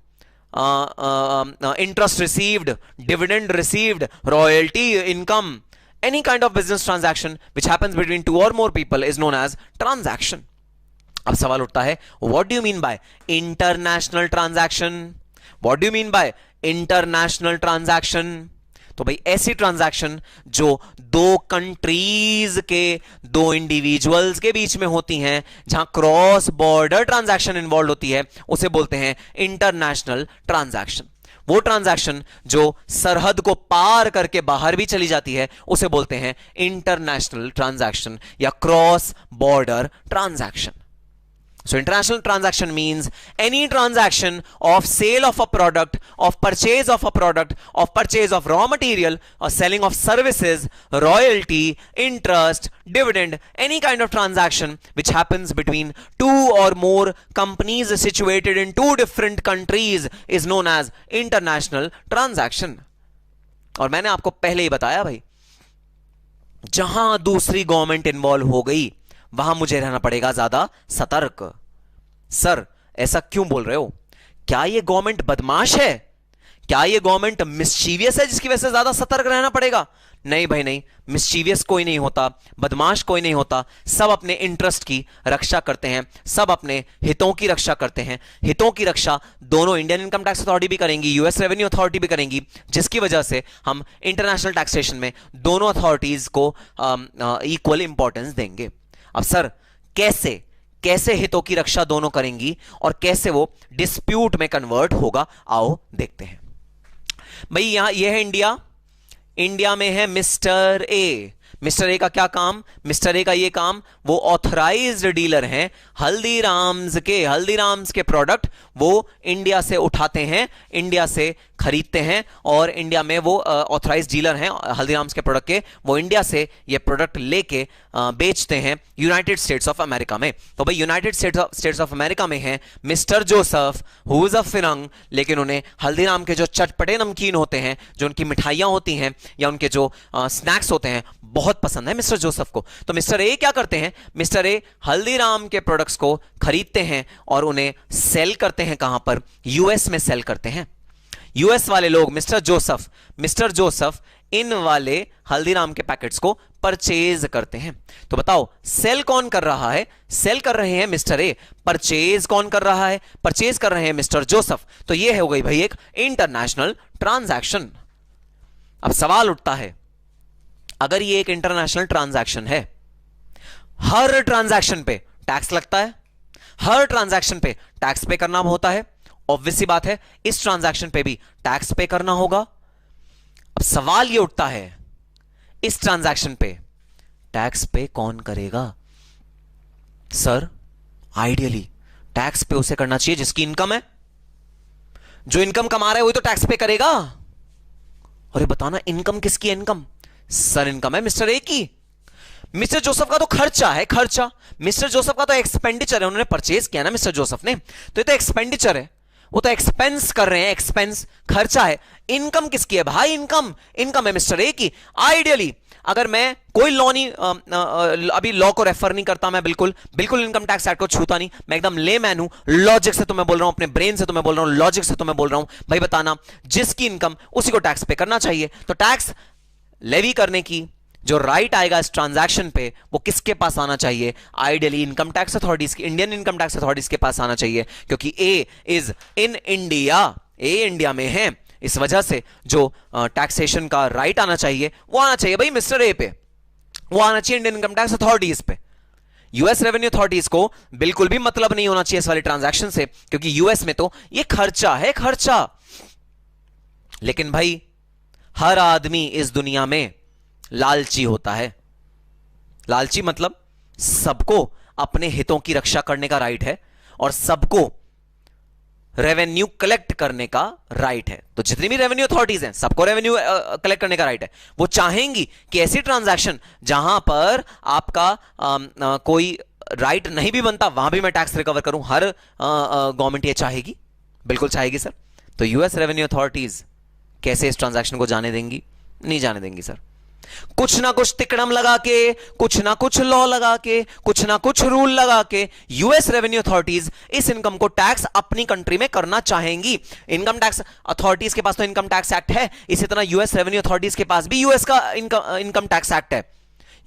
interest received, dividend received, royalty income, any kind of business transaction which happens between two or more people is known as transaction. अब सवाल उठता है what do you mean by international transaction? What do you mean by international transaction? तो भाई ऐसी ट्रांजैक्शन जो दो कंट्रीज के दो इंडिविजुअल्स के बीच में होती हैं, जहां क्रॉस बॉर्डर ट्रांजैक्शन इन्वॉल्व होती है, उसे बोलते हैं इंटरनेशनल ट्रांजैक्शन। वो ट्रांजैक्शन जो सरहद को पार करके बाहर भी चली जाती है उसे बोलते हैं इंटरनेशनल ट्रांजैक्शन या cross border transaction. So international transaction means any transaction of sale of a product, of purchase of a product, of purchase of raw material, or selling of services, royalty, interest, dividend, any kind of transaction which happens between two or more companies situated in two different countries is known as international transaction. और मैंने आपको पहले ही बताया भाई, जहां दूसरी गवर्नमेंट इन्वॉल्व हो गई वहां मुझे रहना पड़ेगा ज्यादा सतर्क। सर ऐसा क्यों बोल रहे हो? क्या यह गवर्नमेंट बदमाश है? क्या यह गवर्नमेंट मिस्चीवियस है जिसकी वजह से ज्यादा सतर्क रहना पड़ेगा? नहीं भाई नहीं, मिस्चीवियस कोई नहीं होता, बदमाश कोई नहीं होता। सब अपने इंटरेस्ट की रक्षा करते हैं, सब अपने हितों की रक्षा करते हैं। हितों की रक्षा दोनों इंडियन इनकम टैक्स अथॉरिटी भी करेंगी, यूएस रेवेन्यू अथॉरिटी भी करेंगी, जिसकी वजह से हम इंटरनेशनल टैक्सेशन में दोनों अथॉरिटीज को इक्वल इंपॉर्टेंस देंगे। अब सर कैसे हितों की रक्षा दोनों करेंगी और कैसे वो डिस्प्यूट में कन्वर्ट होगा, आओ देखते हैं। भाई यहां यह है इंडिया में है मिस्टर ए। मिस्टर ए का क्या काम? मिस्टर ए का ये काम, वो ऑथराइज्ड डीलर हैं हल्दीराम्स के प्रोडक्ट वो इंडिया से उठाते हैं, इंडिया से खरीदते हैं और इंडिया में वो ऑथराइज्ड डीलर हैं हल्दीराम्स के प्रोडक्ट के, वो इंडिया से ये प्रोडक्ट लेके बेचते हैं यूनाइटेड स्टेट्स ऑफ अमेरिका में। तो भाई यूनाइटेड स्टेट्स ऑफ अमेरिका में है mister Joseph, who is a फिरंग, लेकिन उन्हें हल्दीराम के जो चटपटे नमकीन होते हैं, जो उनकी मिठाइयां होती हैं या उनके जो स्नैक्स होते हैं, बहुत पसंद है मिस्टर जोसेफ को। तो मिस्टर ए क्या करते हैं? मिस्टर ए हल्दीराम के प्रोडक्ट्स को खरीदते हैं और उन्हें सेल करते हैं। कहां पर? यूएस में सेल करते हैं। यूएस वाले लोग मिस्टर जोसेफ इन वाले हल्दीराम के पैकेट्स को परचेज करते हैं। तो बताओ सेल कौन कर रहा है? सेल कर रहे हैं मिस्टर ए। परचेज कौन कर रहा है? परचेज कर रहे हैं मिस्टर जोसेफ। तो यह हो गई भाई एक इंटरनेशनल ट्रांजैक्शन। अब सवाल उठता है, अगर ये एक इंटरनेशनल ट्रांजैक्शन है, हर ट्रांजैक्शन पे टैक्स लगता है, हर ट्रांजैक्शन पे टैक्स पे करना होता है, ऑब्वियस सी बात है इस ट्रांजैक्शन पे भी टैक्स पे करना होगा। अब सवाल ये उठता है, इस ट्रांजैक्शन पे टैक्स पे कौन करेगा? सर आइडियली टैक्स पे उसे करना चाहिए जिसकी इनकम है। जो इनकम कमा रहा है वही तो टैक्स पे करेगा। अरे बताना इनकम किसकी है? इनकम सर इनकम है मिस्टर ए की। मिस्टर जोसेफ का तो खर्चा है, खर्चा। मिस्टर जोसेफ का तो एक्सपेंडिचर है, उन्होंने परचेज किया ना मिस्टर जोसेफ ने, तो ये तो एक्सपेंडिचर है, वो तो एक्सपेंस कर रहे हैं, एक्सपेंस खर्चा है। इनकम किसकी है भाई? इनकम है मिस्टर ए की। आइडियली अगर मैं कोई लॉ नहीं, अभी लॉ को रेफर नहीं करता, मैं बिल्कुल इनकम टैक्स एक्ट को छूता नहीं, मैं एकदम लेमैन हूं, लॉजिक से तो मैं बोल रहा हूं, अपने ब्रेन से तो मैं बोल रहा हूं, लॉजिक से तो मैं बोल रहा हूं। भाई बताना जिसकी इनकम उसी को टैक्स पे करना चाहिए। तो टैक्स लेवी करने की जो राइट आएगा इस ट्रांजैक्शन पे वो किसके पास आना चाहिए? आइडियली इनकम टैक्स अथॉरिटीज की, इंडियन इनकम टैक्स अथॉरिटीज के पास आना चाहिए, क्योंकि A is in India, A India में है, इस वजह से जो टैक्सेशन का राइट आना चाहिए वो आना चाहिए भाई मिस्टर ए पे, वो आना चाहिए इंडियन इनकम टैक्स अथॉरिटीज पे। यूएस रेवेन्यू अथॉरिटीज को बिल्कुल भी मतलब नहीं होना चाहिए इस वाले ट्रांजैक्शन से, क्योंकि यूएस में तो ये खर्चा है, खर्चा। लेकिन भाई हर आदमी इस दुनिया में लालची होता है। लालची मतलब सबको अपने हितों की रक्षा करने का राइट है और सबको रेवेन्यू कलेक्ट करने का राइट है। तो जितनी भी रेवेन्यू अथॉरिटीज हैं सबको रेवेन्यू कलेक्ट करने का राइट है। वो चाहेंगी कि ऐसी ट्रांजैक्शन जहां पर आपका कोई राइट नहीं भी बनता वहां भी मैं टैक्स रिकवर करूं, हर गवर्नमेंट ये चाहेगी, बिल्कुल चाहेगी सर। तो यूएस रेवेन्यू अथॉरिटीज कैसे इस ट्रांजैक्शन को जाने देंगी? नहीं जाने देंगी सर। कुछ ना कुछ तिकड़म लगा के, कुछ ना कुछ लॉ लगा के, कुछ ना कुछ रूल लगा के यूएस रेवेन्यू अथॉरिटीज इस इनकम को टैक्स अपनी कंट्री में करना चाहेंगी। इनकम टैक्स अथॉरिटीज के पास तो इनकम टैक्स एक्ट है, इसी तरह यूएस रेवेन्यू अथॉरिटीज के पास भी यूएस का इनकम टैक्स एक्ट है।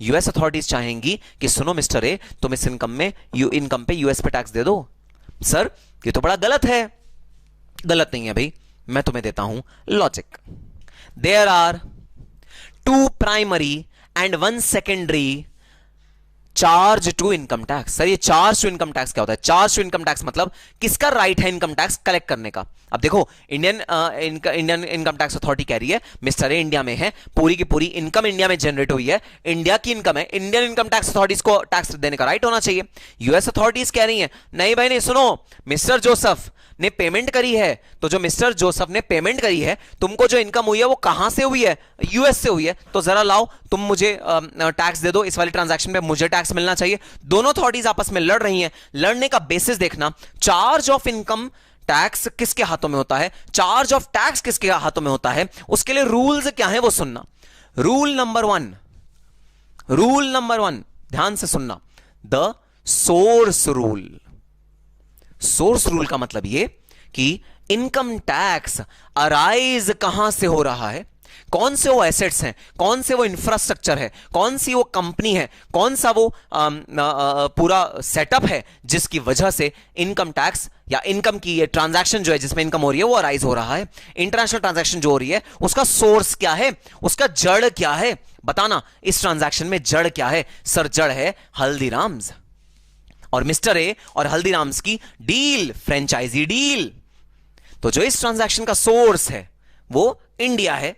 यूएस अथॉरिटीज चाहेंगी कि सुनो मिस्टर ए, तुम इस इनकम पे यूएस पे टैक्स दे दो। सर ये तो बड़ा गलत है। गलत नहीं है भाई, मैं तुम्हें देता हूं logic. There are 2 primary and 1 secondary charge to income tax. Sir ये चार्ज टू इनकम टैक्स क्या होता है? चार्ज टू इनकम टैक्स मतलब किसका राइट है इनकम टैक्स कलेक्ट करने का। अब देखो इंडियन इनकम टैक्स अथॉरिटी कह रही है मिस्टर ए इंडिया में है, पूरी की पूरी इनकम इंडिया में जनरेट हुई है, इंडिया की इनकम है, इंडियन इनकम टैक्स अथॉरिटीज को टैक्स देने का राइट होना चाहिए। यूएस अथॉरिटीज कह रही है नहीं भाई नहीं, सुनो मिस्टर जोसेफ ने पेमेंट करी है, तो जो मिस्टर जोसेफ ने पेमेंट करी है, तुमको जो इनकम हुई है वो कहां से हुई है? यूएस से हुई है, तो जरा लाओ तुम मुझे टैक्स दे दो, इस वाली ट्रांजैक्शन पे मुझे टैक्स मिलना चाहिए। दोनों अथॉरिटीज आपस में लड़ रही हैं। लड़ने का बेसिस देखना, चार्ज ऑफ इनकम टैक्स किसके हाथों में होता है, चार्ज ऑफ टैक्स किसके हाथों में होता है, उसके लिए रूल्स क्या है वो सुनना। रूल नंबर वन ध्यान से सुनना, the source rule. Source rule का मतलब ये कि इनकम टैक्स अराइज कहां से हो रहा है, कौन से वो एसेट्स हैं, कौन से वो इंफ्रास्ट्रक्चर है, कौन सी वो कंपनी है, कौन सा वो पूरा सेटअप है जिसकी वजह से इनकम टैक्स या इनकम की ये ट्रांजैक्शन जो है जिसमें इनकम हो रही है वो अराइज हो रहा है। इंटरनेशनल ट्रांजैक्शन जो हो रही है उसका सोर्स क्या है, उसका जड़ क्या है? बताना इस ट्रांजैक्शन में जड़ क्या है? सर जड़ है हल्दीराम्स और मिस्टर ए और हल्दीराम्स की डील, फ्रेंचाइजी डील। तो जो इस ट्रांजैक्शन का सोर्स है वो इंडिया है।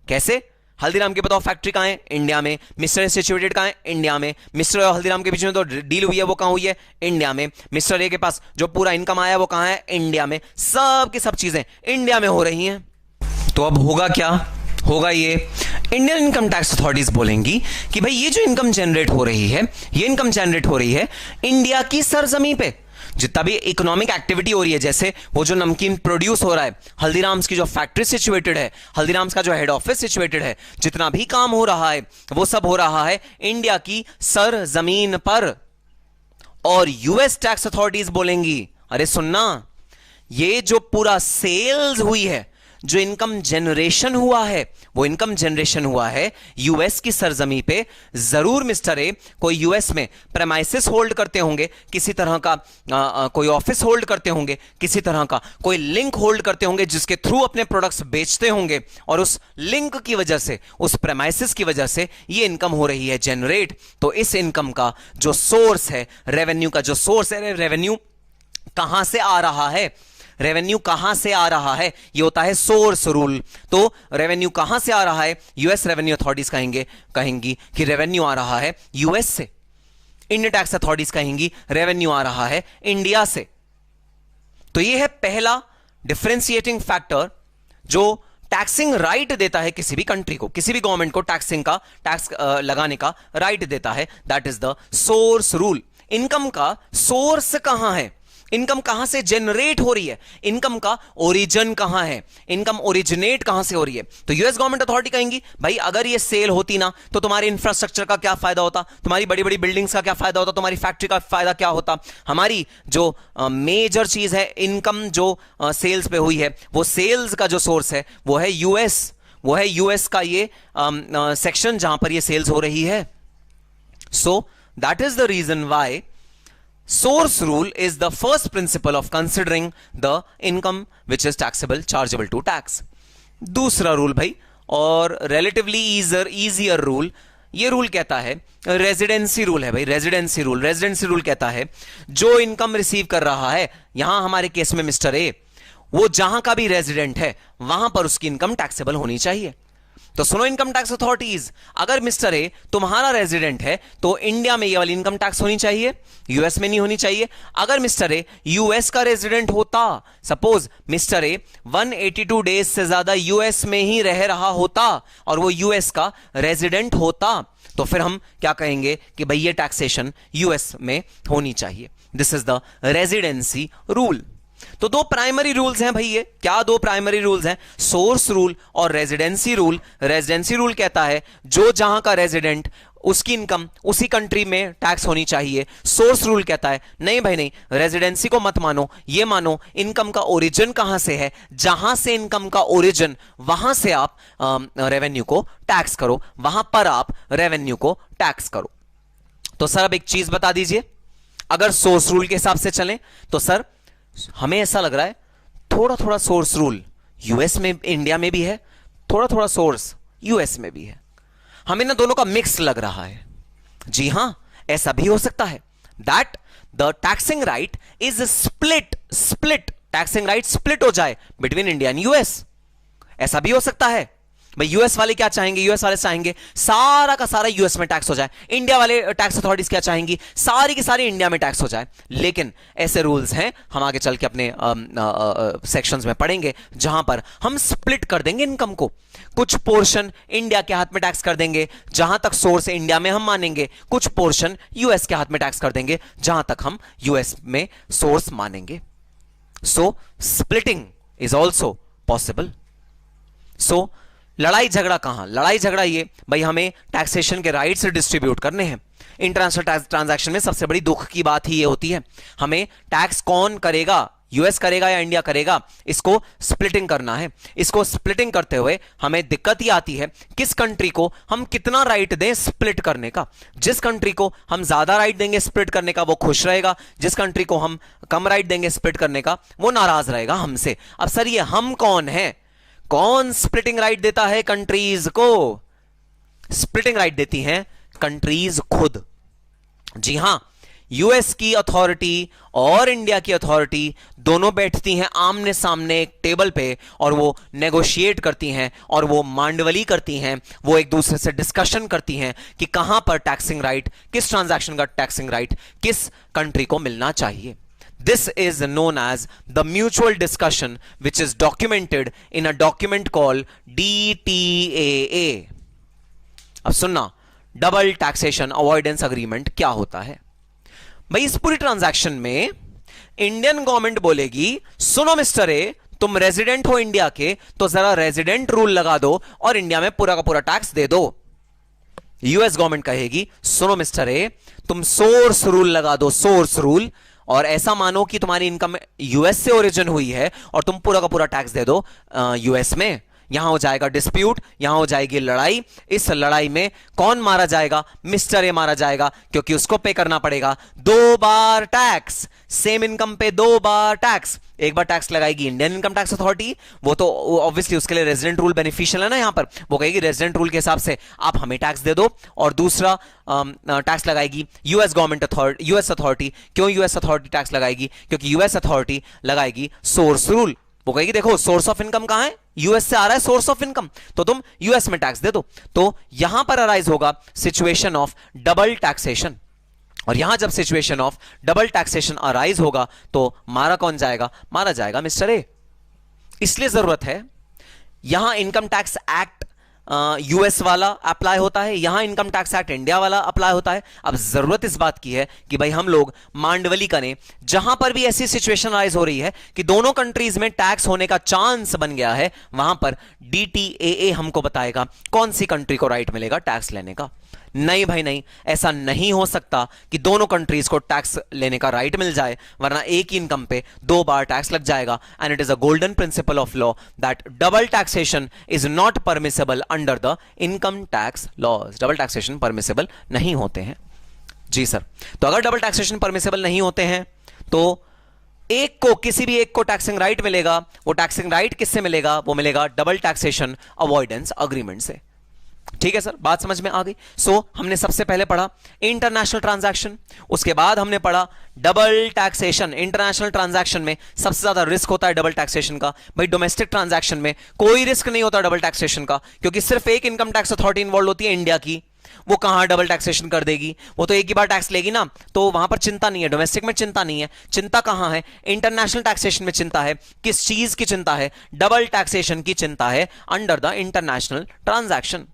कैसे? हल्दीराम की बताओ फैक्ट्री कहां है? इंडिया में। मिस्टर ए सिचुएटेड कहां है? इंडिया में। मिस्टर और हल्दीराम के बीच में तो डील हुई है वो कहां हुई है? इंडिया में। मिस्टर ए के पास जो पूरा इनकम आया वो कहां है? इंडिया में। सब की सब चीजें इंडिया में हो रही हैं। तो अब होगा क्या? होगा ये, इंडियन इनकम टैक्स अथॉरिटीज बोलेंगी कि भाई ये जो इनकम जनरेट हो रही है, ये इनकम जनरेट हो रही है इंडिया की सरजमी पे। जितना भी इकोनॉमिक एक्टिविटी हो रही है, जैसे वो जो नमकीन प्रोड्यूस हो रहा है, हल्दीराम्स की जो फैक्ट्री सिचुएटेड है, हल्दीराम्स का जो हेड ऑफिस सिचुएटेड है, जितना भी काम हो रहा है वो सब हो रहा है इंडिया की सरजमीन पर। और यूएस टैक्स अथॉरिटीज बोलेंगी अरे सुनना, ये जो पूरा सेल्स हुई है, जो इनकम जनरेशन हुआ है, वो इनकम जनरेशन हुआ है यूएस की सरजमी पे। जरूर मिस्टर ए कोई यूएस में प्रेमाइसिस होल्ड करते होंगे, किसी तरह का कोई ऑफिस होल्ड करते होंगे, किसी तरह का कोई लिंक होल्ड करते होंगे जिसके थ्रू अपने प्रोडक्ट्स बेचते होंगे, और उस लिंक की वजह से, उस प्रेमाइसिस की वजह से ये इनकम हो रही है जनरेट। तो इस इनकम का जो सोर्स है, रेवेन्यू का जो सोर्स है, रेवेन्यू कहां से आ रहा है, रेवेन्यू कहां से आ रहा है, ये होता है सोर्स रूल। तो रेवेन्यू कहां से आ रहा है? यूएस रेवेन्यू अथॉरिटीज कहेंगी कि रेवेन्यू आ रहा है यूएस से। इंडियन टैक्स अथॉरिटीज कहेंगी रेवेन्यू आ रहा है इंडिया से। तो ये है पहला डिफरेंशिएटिंग फैक्टर जो टैक्सिंग राइट देता है किसी भी कंट्री को, किसी भी गवर्नमेंट को टैक्सिंग का, टैक्स लगाने का राइट देता है। That is the source rule. Income का सोर्स कहां है, इनकम कहां से जनरेट हो रही है, इनकम का ओरिजिन कहां है, इनकम ओरिजिनेट कहां से हो रही है। तो यूएस गवर्नमेंट अथॉरिटी कहेंगी भाई अगर ये सेल होती ना तो तुम्हारे इंफ्रास्ट्रक्चर का क्या फायदा होता, तुम्हारी बड़ी बड़ी बिल्डिंग्स का क्या फायदा होता, तुम्हारी फैक्ट्री का फायदा क्या होता। हमारी जो मेजर चीज है इनकम जो सेल्स पे हुई है, वो सेल्स का जो सोर्स है वो है यूएस, वो है यूएस का ये सेक्शन जहां पर ये सेल्स हो रही है। So that is the reason why source rule is the first principle of considering the income which is taxable, chargeable to tax. दूसरा रूल भाई, और relatively easier रूल, ये रूल कहता है, रेजिडेंसी रूल है भाई, रेजिडेंसी रूल। रेजिडेंसी रूल कहता है जो इनकम रिसीव कर रहा है, यहां हमारे केस में मिस्टर ए, वो जहां का भी रेजिडेंट है वहां पर उसकी इनकम टैक्सेबल होनी चाहिए। तो सुनो इनकम टैक्स अथॉरिटीज, अगर मिस्टर ए तुम्हारा रेजिडेंट है तो इंडिया में ये वाली इनकम टैक्स होनी चाहिए, यूएस में नहीं होनी चाहिए। अगर मिस्टर ए यूएस का रेजिडेंट होता, सपोज मिस्टर ए 182 डेज से ज्यादा यूएस में ही रह रहा होता और वो यूएस का रेजिडेंट होता, तो फिर हम क्या कहेंगे कि भाई ये टैक्सेशन यूएस में होनी चाहिए। This is the residency rule. तो दो प्राइमरी रूल्स हैं भाई, ये क्या दो प्राइमरी रूल्स हैं? सोर्स रूल और रेजिडेंसी रूल। रेजिडेंसी रूल कहता है जो जहां का रेजिडेंट, उसकी इनकम उसी कंट्री में टैक्स होनी चाहिए। सोर्स रूल कहता है नहीं भाई नहीं, रेजिडेंसी को मत मानो, ये मानो इनकम का ओरिजिन कहां से है, जहां से इनकम का ओरिजिन वहां से आप रेवेन्यू को टैक्स करो, वहां पर आप रेवेन्यू को टैक्स करो। तो सर अब एक चीज बता दीजिए, अगर सोर्स रूल के हिसाब से चलें तो सर हमें ऐसा लग रहा है थोड़ा थोड़ा सोर्स रूल यूएस में, इंडिया में भी है, थोड़ा थोड़ा सोर्स यूएस में भी है। हमें ना दोनों का मिक्स लग रहा है। जी हां, ऐसा भी हो सकता है that the taxing right is split, taxing right split हो जाए बिटवीन इंडिया एंड यूएस। ऐसा भी हो सकता है भाई, यूएस वाले क्या चाहेंगे, यूएस वाले चाहेंगे सारा का सारा यूएस में टैक्स हो जाए, इंडिया वाले टैक्स अथॉरिटीज क्या चाहेंगी, सारी की सारी इंडिया में टैक्स हो जाए। लेकिन ऐसे रूल्स हैं, हम आगे चल के अपने सेक्शंस में पढ़ेंगे, जहां पर हम स्प्लिट कर देंगे इनकम को। कुछ पोर्शन इंडिया के हाथ में टैक्स कर देंगे जहां तक सोर्स इंडिया में हम मानेंगे, कुछ पोर्शन यूएस के हाथ में टैक्स कर देंगे जहां तक हम यूएस में सोर्स मानेंगे। सो स्प्लिटिंग इज ऑल्सो पॉसिबल। सो लड़ाई झगड़ा कहां? लड़ाई झगड़ा ये भाई, हमें टैक्सेशन के राइट्स डिस्ट्रीब्यूट करने हैं। इंटरनेशनल ट्रांजैक्शन में सबसे बड़ी दुख की बात ही ये होती है, हमें टैक्स कौन करेगा, यूएस करेगा या इंडिया करेगा, इसको स्प्लिटिंग करना है। इसको स्प्लिटिंग करते हुए हमें दिक्कत ही आती है किस कंट्री को हम कितना राइट दें स्प्लिट करने का। जिस कंट्री को हम ज्यादा राइट देंगे स्प्लिट करने का वो खुश रहेगा, जिस कंट्री को हम कम राइट देंगे स्प्लिट करने का वो नाराज रहेगा हमसे। अब सर ये हम कौन है, कौन स्प्लिटिंग राइट देता है कंट्रीज को? स्प्लिटिंग राइट देती हैं कंट्रीज खुद। जी हां, यूएस की अथॉरिटी और इंडिया की अथॉरिटी दोनों बैठती हैं आमने सामने एक टेबल पे और वो नेगोशिएट करती हैं और वो मांडवली करती हैं, वो एक दूसरे से डिस्कशन करती हैं कि कहां पर टैक्सिंग राइट, किस ट्रांजैक्शन का टैक्सिंग राइट किस कंट्री को मिलना चाहिए. This is known as the mutual discussion, which is documented in a document called DTAA. अब सुनना, डबल टैक्सेशन अवॉइडेंस अग्रीमेंट क्या होता है भाई. इस पूरी ट्रांजैक्शन में इंडियन गवर्नमेंट बोलेगी, सुनो मिस्टर ए, तुम रेजिडेंट हो इंडिया के, तो जरा रेजिडेंट रूल लगा दो और इंडिया में पूरा का पूरा टैक्स दे दो. यूएस गवर्नमेंट कहेगी, सुनो मिस्टर ए, तुम सोर्स रूल लगा दो, सोर्स रूल, और ऐसा मानो कि तुम्हारी इनकम यूएस से ओरिजिन हुई है और तुम पूरा का पूरा टैक्स दे दो यूएस में. यहां हो जाएगा डिस्प्यूट, यहां हो जाएगी लड़ाई. इस लड़ाई में कौन मारा जाएगा? मिस्टर ए मारा जाएगा, क्योंकि उसको पे करना पड़ेगा 2 बार टैक्स. सेम इनकम पे 2 बार टैक्स. एक बार टैक्स लगाएगी इंडियन इनकम टैक्स अथॉरिटी, वो तो ऑब्वियसली उसके लिए रेजिडेंट रूल बेनिफिशियल है ना. यहां पर वो कहेगी रेजिडेंट रूल के हिसाब से आप हमें टैक्स दे दो. और दूसरा टैक्स लगाएगी US government authority, US authority. क्यों यूएस अथॉरिटी टैक्स लगाएगी? क्योंकि यूएस अथॉरिटी लगाएगी सोर्स रूल. वो कहेगी देखो सोर्स ऑफ इनकम कहां है? यूएस से आ रहा है सोर्स ऑफ इनकम, तो तुम यूएस में टैक्स दे दो. तो यहां पर अराइज होगा सिचुएशन ऑफ डबल टैक्सेशन. और यहां जब situation of double taxation arise होगा तो मारा कौन जाएगा? मारा जाएगा मिस्टर ए. इसलिए जरूरत है, यहां इनकम टैक्स एक्ट यूएस वाला अप्लाई होता है, यहां इनकम टैक्स एक्ट इंडिया वाला अप्लाई होता है. अब जरूरत इस बात की है कि भाई हम लोग मांडवली करें, जहां पर भी ऐसी सिचुएशन राइज हो रही है कि दोनों कंट्रीज में टैक्स होने का चांस बन गया है, वहां पर डीटीएए हमको बताएगा कौन सी कंट्री को राइट मिलेगा टैक्स लेने का. नहीं भाई नहीं, ऐसा नहीं हो सकता कि दोनों कंट्रीज को टैक्स लेने का राइट मिल जाए, वरना एक ही इनकम पे 2 बार टैक्स लग जाएगा. And it is a golden principle of law that double taxation is not permissible under the income tax laws. Double taxation permissible नहीं होते हैं. जी सर, तो अगर डबल टैक्सेशन परमिसेबल नहीं होते हैं तो एक को, किसी भी एक को टैक्सिंग राइट मिलेगा. वो टैक्सिंग राइट किससे मिलेगा? वो मिलेगा डबल टैक्सेशन अवॉइडेंस अग्रीमेंट से. ठीक है सर, बात समझ में आ गई. सो हमने सबसे पहले पढ़ा इंटरनेशनल ट्रांजैक्शन, उसके बाद हमने पढ़ा डबल टैक्सेशन. इंटरनेशनल ट्रांजैक्शन में सबसे ज्यादा रिस्क होता है डबल टैक्सेशन का. भाई डोमेस्टिक ट्रांजैक्शन में कोई रिस्क नहीं होता डबल टैक्सेशन का, क्योंकि सिर्फ एक इनकम टैक्स अथॉरिटी इन्वॉल्व होती है इंडिया की. वो कहां डबल टैक्सेशन कर देगी? वो तो एक ही बार टैक्स लेगी ना, तो वहां पर चिंता नहीं है. डोमेस्टिक में चिंता नहीं है. चिंता कहां है? इंटरनेशनल टैक्सेशन में चिंता है. किस चीज की चिंता है? डबल टैक्सेशन की चिंता है under the international transaction.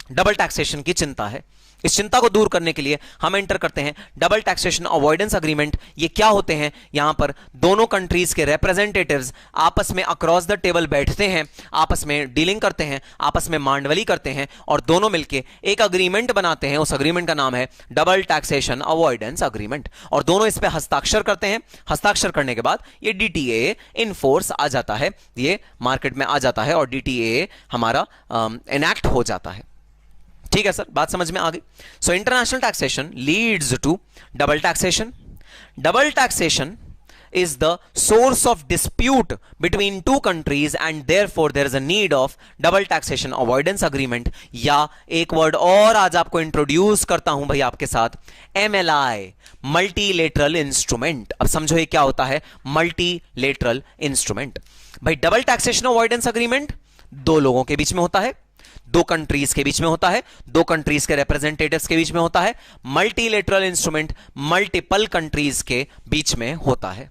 Double taxation की चिंता है. इस चिंता को दूर करने के लिए हम एंटर करते हैं डबल टैक्सेशन अवॉइडेंस अग्रीमेंट. ये क्या होते हैं? यहां पर दोनों कंट्रीज के रिप्रेजेंटेटिव्स आपस में अक्रॉस द टेबल बैठते हैं, आपस में डीलिंग करते हैं, आपस में मांडवली करते हैं और दोनों मिलकर एक अग्रीमेंट बनाते हैं. उस अग्रीमेंट का नाम है डबल टैक्सेशन अवॉइडेंस अग्रीमेंट. और दोनों इस पर हस्ताक्षर करते हैं. हस्ताक्षर करने के बाद ये डीटीए इन फोर्स आ जाता है, ये मार्केट में आ जाता है और डीटीए हमारा एनैक्ट हो जाता है. ठीक है सर, बात समझ में आ गई. So international taxation leads to double taxation. Double taxation is the source of dispute between two countries and therefore there is a need of double taxation avoidance agreement. या एक वर्ड और आज आपको इंट्रोड्यूस करता हूं भाई आपके साथ, MLI, मल्टीलेटरल इंस्ट्रूमेंट. अब समझो ये क्या होता है मल्टीलेटरल इंस्ट्रूमेंट. भाई डबल टैक्सेशन अवॉइडेंस अग्रीमेंट दो लोगों के बीच में होता है, दो कंट्रीज के बीच में होता है, दो कंट्रीज के रिप्रेजेंटेटिव्स के बीच में होता है. मल्टीलेटरल इंस्ट्रूमेंट मल्टीपल कंट्रीज के बीच में होता है.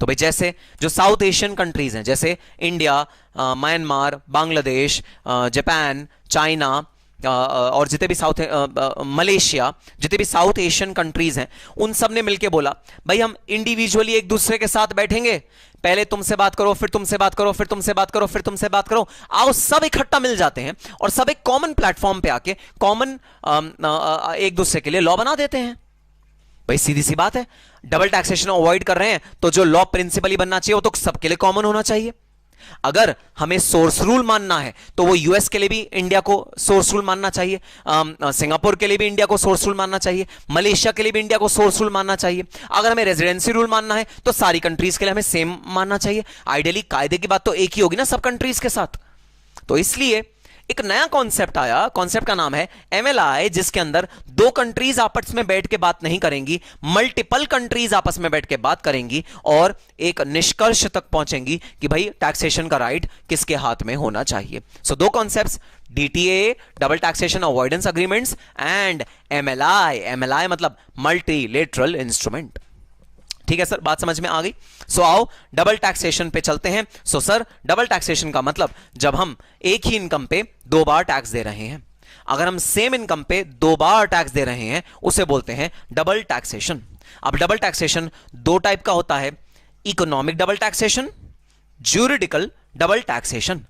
तो भाई जैसे जो साउथ एशियन कंट्रीज हैं, जैसे India, Myanmar, Bangladesh, Japan, China और जितने भी साउथ मलेशिया, जितने भी साउथ एशियन कंट्रीज हैं, उन सब ने मिलकर बोला भाई हम इंडिविजुअली एक दूसरे के साथ बैठेंगे, पहले तुमसे बात करो, फिर तुमसे बात करो, फिर तुमसे बात करो, फिर तुमसे बात करो, आओ सब इकट्ठा मिल जाते हैं और सब एक कॉमन प्लेटफॉर्म पे आके कॉमन एक दूसरे के लिए लॉ बना देते हैं. भाई सीधी सी बात है, डबल टैक्सेशन अवॉइड कर रहे हैं तो जो लॉ प्रिंसिपली बनना चाहिए वो तो सबके लिए कॉमन होना चाहिए. अगर हमें सोर्स रूल मानना है तो वो यूएस के लिए भी इंडिया को सोर्स रूल मानना चाहिए, सिंगापुर के लिए भी इंडिया को सोर्स रूल मानना चाहिए, मलेशिया के लिए भी इंडिया को सोर्स रूल मानना चाहिए. अगर हमें रेजिडेंसी रूल मानना है तो सारी कंट्रीज के लिए हमें सेम मानना चाहिए. आइडियली कायदे की बात तो एक ही होगी ना सब कंट्रीज के साथ. तो इसलिए एक नया कॉन्सेप्ट आया, कॉन्सेप्ट का नाम है एमएलआई, जिसके अंदर दो कंट्रीज आपस में बैठ के बात नहीं करेंगी, मल्टीपल कंट्रीज आपस में बैठ के बात करेंगी और एक निष्कर्ष तक पहुंचेंगी कि भाई टैक्सेशन का राइट किसके हाथ में होना चाहिए। सो दो concepts, DTA double taxation avoidance agreements and MLI, MLI मतलब मल्टीलेटरल इंस्ट्रूमेंट। ठीक है सर, बात समझ में आ गई। सो आओ डबल टैक्सेशन पे चलते हैं। सो सर, डबल टैक्सेशन का मतलब जब हम एक ही इनकम पे दो बार टैक्स दे रहे हैं, अगर हम सेम इनकम पे दो बार टैक्स दे रहे हैं उसे बोलते हैं डबल टैक्सेशन। अब डबल टैक्सेशन दो टाइप का होता है, economic double taxation, juridical double taxation.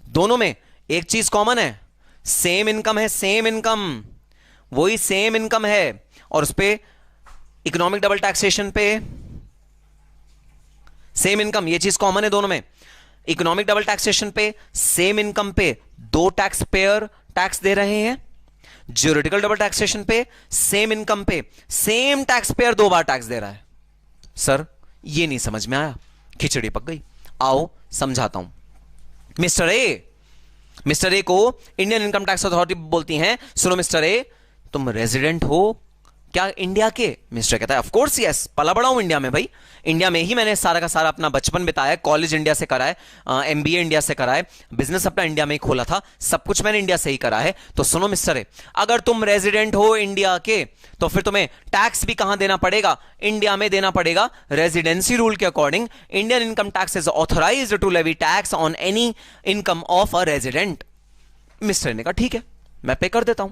दोनों में एक चीज कॉमन है, सेम इनकम है, सेम इनकम, वही सेम इनकम है। और उस पे इकोनॉमिक डबल टैक्सेशन पे सेम इनकम, ये चीज कॉमन है दोनों में। इकोनॉमिक डबल टैक्सेशन पे सेम इनकम पे दो टैक्स पेयर टैक्स दे रहे हैं, ज्यूरिडिकल डबल टैक्सेशन पे सेम इनकम पे सेम टैक्स पेयर दो बार टैक्स दे रहा है। सर ये नहीं समझ में आया, खिचड़ी पक गई। आओ समझाता हूं। मिस्टर ए को इंडियन इनकम टैक्स अथॉरिटी बोलती हैं, सुनो मिस्टर ए, तुम रेजिडेंट हो क्या इंडिया के? मिस्टर कहता है ऑफ कोर्स यस, पला बड़ा हूं इंडिया में भाई, इंडिया में ही मैंने सारा का सारा अपना बचपन बिताया, कॉलेज इंडिया से करा है, एमबीए इंडिया से करा है, बिजनेस अपना इंडिया में ही खोला था, सब कुछ मैंने इंडिया से ही करा है। तो सुनो मिस्टर ए, अगर तुम रेजिडेंट हो इंडिया के तो फिर तुम्हें टैक्स भी कहां देना पड़ेगा? इंडिया में देना पड़ेगा। रेजिडेंसी रूल के according Indian income tax is authorised to levy tax on any income of a resident. Mister ने कहा ठीक है, मैं पे कर देता हूं।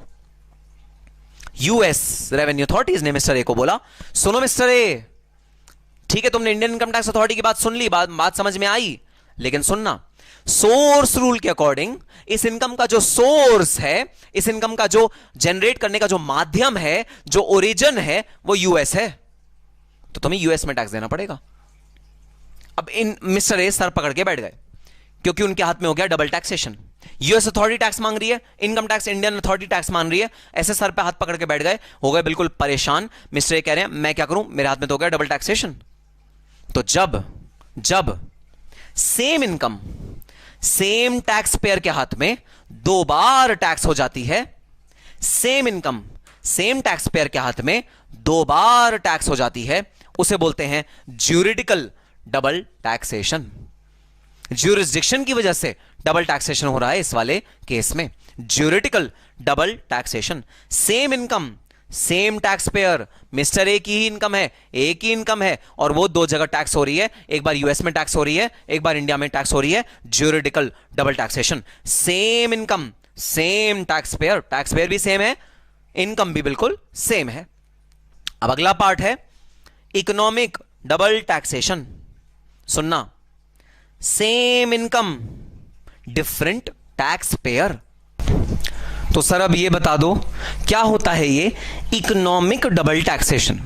यूएस रेवेन्यू अथॉरिटीज ने मिस्टर ए को बोला, सुनो मिस्टर ए, ठीक है तुमने इंडियन इनकम टैक्स अथॉरिटी की बात सुन ली, बात समझ में आई, लेकिन सुनना, सोर्स रूल के अकॉर्डिंग इस इनकम का जो सोर्स है, इस इनकम का जो जनरेट करने का जो माध्यम है, जो ओरिजिन है, वो यूएस है, तो तुम्हें यूएस में टैक्स देना पड़ेगा। अब इन मिस्टर ए सर पकड़ के बैठ गए, क्योंकि उनके हाथ में हो गया double taxation. US authority tax मांग रही है, income tax Indian authority tax मांग रही है, ऐसे सर पे हाथ पकड़ के बैठ गए, हो गए बिल्कुल परेशान। मिस्टर ए कह रहे हैं मैं क्या करूं, मेरे हाथ में तो हो गया डबल टैक्सेशन। तो जब same income same tax payer के हाथ में दो बार टैक्स हो जाती है, same income same tax payer के हाथ में दो बार टैक्स हो जाती है, उसे बोलते हैं ज्यूरिडिकल डबल टैक्सेशन। ज्यूरिसडिक्शन की वजह से डबल टैक्सेशन हो रहा है इस वाले केस में, juridical double taxation. Same income same tax payer, mister A की ही इनकम है, एक ही इनकम है, और वो दो जगह टैक्स हो रही है, एक बार यूएस में टैक्स हो रही है, एक बार इंडिया में टैक्स हो रही है, juridical double taxation. Same income same tax payer भी सेम है, इनकम भी बिल्कुल सेम है। अब अगला पार्ट है इकोनॉमिक डबल टैक्सेशन। सुनना, same income different taxpayer. तो सर अब ये बता दो क्या होता है ये इकोनॉमिक डबल टैक्सेशन।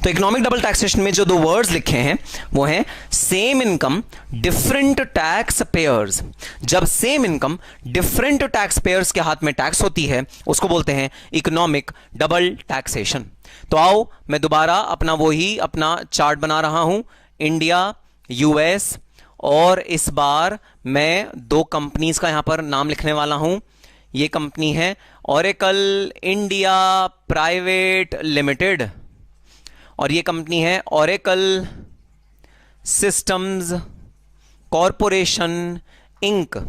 तो इकोनॉमिक डबल टैक्सेशन में जो दो वर्ड्स लिखे हैं वो हैं same income different tax payers. जब same income different tax payers के हाथ में टैक्स होती है उसको बोलते हैं इकोनॉमिक डबल टैक्सेशन। तो आओ मैं दोबारा अपना चार्ट बना रहा हूं, इंडिया, यूएस, और इस बार मैं दो कंपनीज का यहां पर नाम लिखने वाला हूं। ये कंपनी है ओरेकल इंडिया प्राइवेट लिमिटेड और ये कंपनी है ओरेकल सिस्टम्स कॉरपोरेशन इंक।